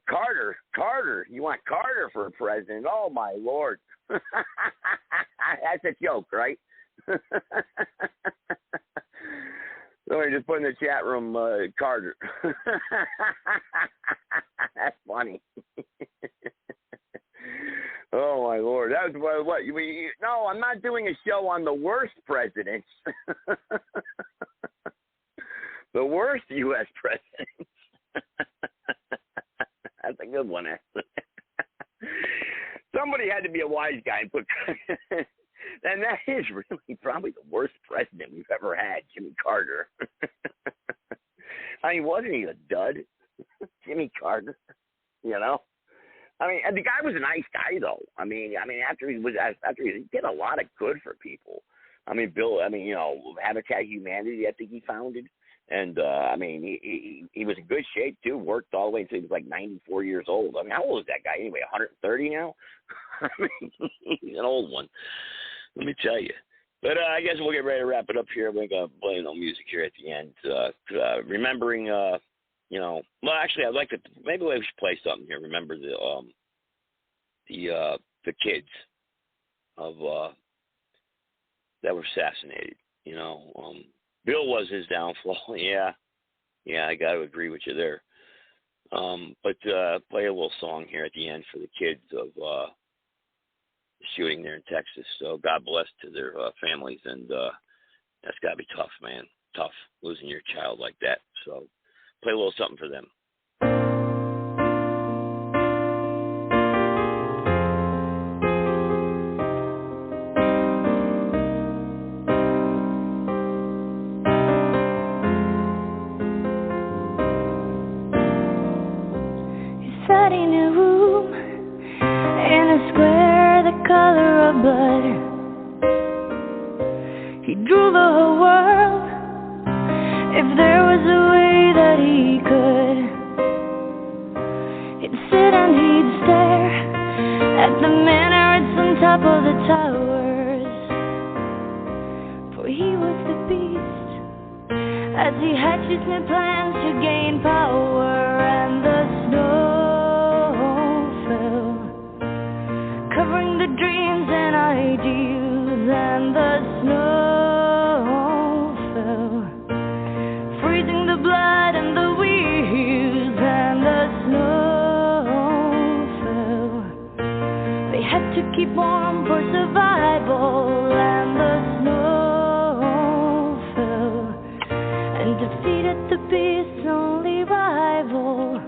Carter, you want Carter for president? Oh my Lord. That's a joke, right? Somebody just put in the chat room, Carter. That's funny. Oh my Lord. That was what no, I'm not doing a show on the worst presidents. The worst U.S. presidents. That's a good one, actually. Somebody had to be a wise guy and put, and that is really probably the worst president we've ever had, Jimmy Carter. I mean, wasn't he a dud, Jimmy Carter? I mean, the guy was a nice guy, though. I mean, after he did a lot of good for people. I mean, Habitat Humanity, I think he founded. And, he was in good shape, too, worked all the way until he was like 94 years old. I mean, how old is that guy anyway, 130 now? I mean, he's an old one, let me tell you. But I guess we'll get ready to wrap it up here. We're going to play no music here at the end. Remembering, well, actually, I'd like to, maybe we should play something here. Remember the kids of that were assassinated. You know, Bill was his downfall. Yeah, I got to agree with you there. But play a little song here at the end for the kids of the shooting there in Texas. So God bless to their families, and that's got to be tough, man. Tough losing your child like that. So play a little something for them. Sat in a room in a square the color of blood. He drew the whole world if there was a way that he could. He'd sit and he'd stare at the minarets on top of the towers, for he was the beast as he hatched his new plans to gain power. And the snow covering the dreams and ideals, and the snow fell, freezing the blood and the wheels, and the snow fell. They had to keep warm for survival, and the snow fell, and defeated the beast's only rival.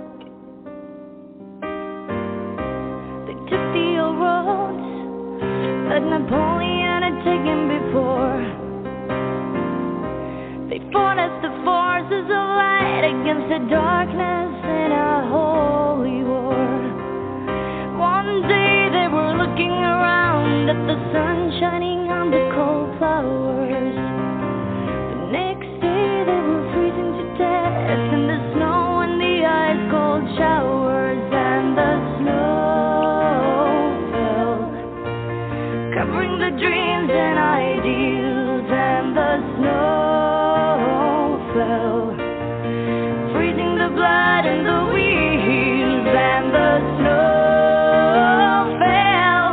Took the old roads that Napoleon had taken before. They fought as the forces of light against the darkness in a holy war. One day they were looking around at the sun shining on the cold flowers. The next day they were freezing to death in the snow and the ice cold showers, and the snow covering the dreams and ideals, and the snow fell, freezing the blood and the wheels, and the snow fell.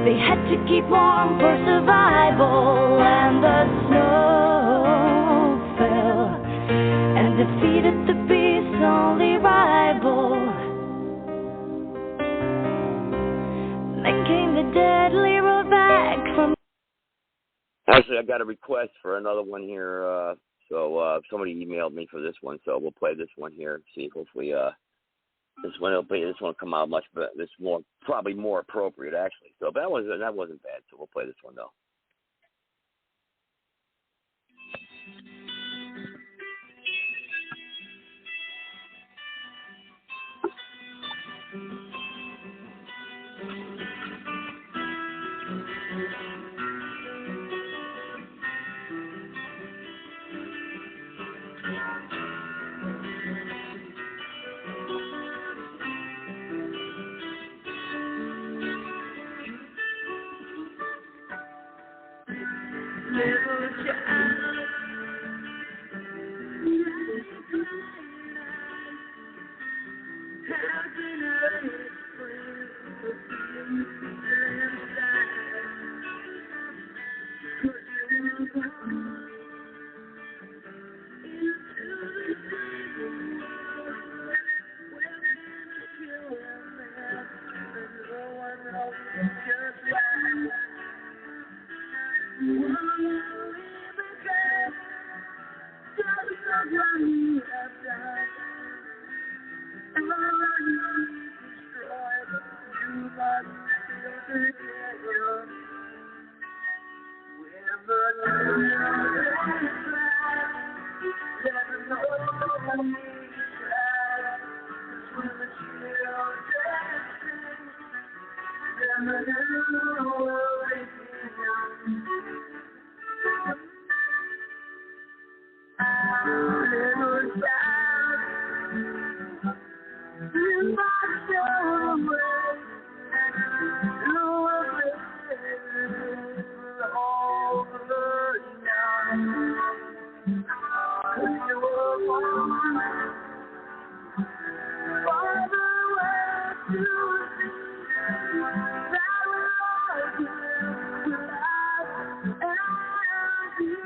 They had to keep warm for survival, and the snow fell, and defeated the beast's only rival. Then came the deadly road back from. Actually, I got a request for another one here. So somebody emailed me for this one, so we'll play this one here. See, hopefully, this one will come out much better. This probably more appropriate actually. So that wasn't bad. So we'll play this one though.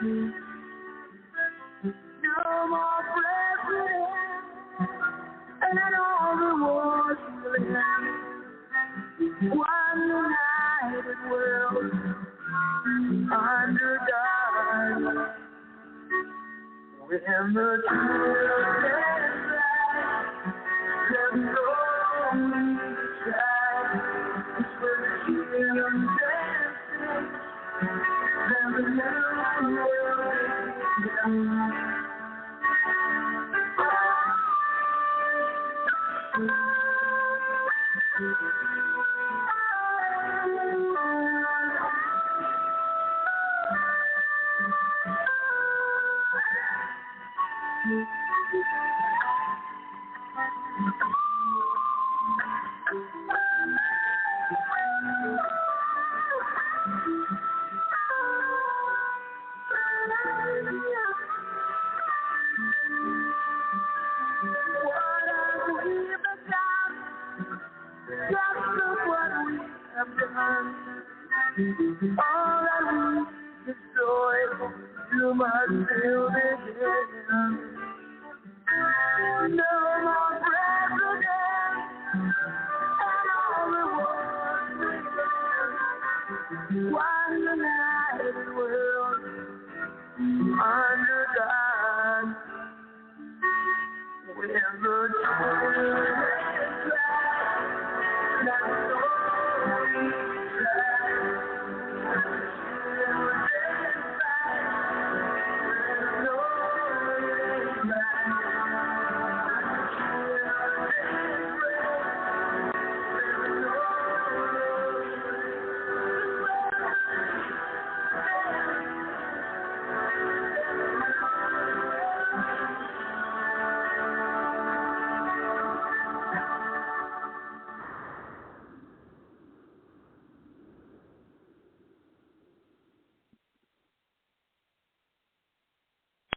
No more president, and all the wars will end. One united world under God. When the children cry, there's no need to try. It's for the children dancing. There's a new world. All that we destroyed, you must build it again. No more president, and all the wars will end. One united world under God. When the children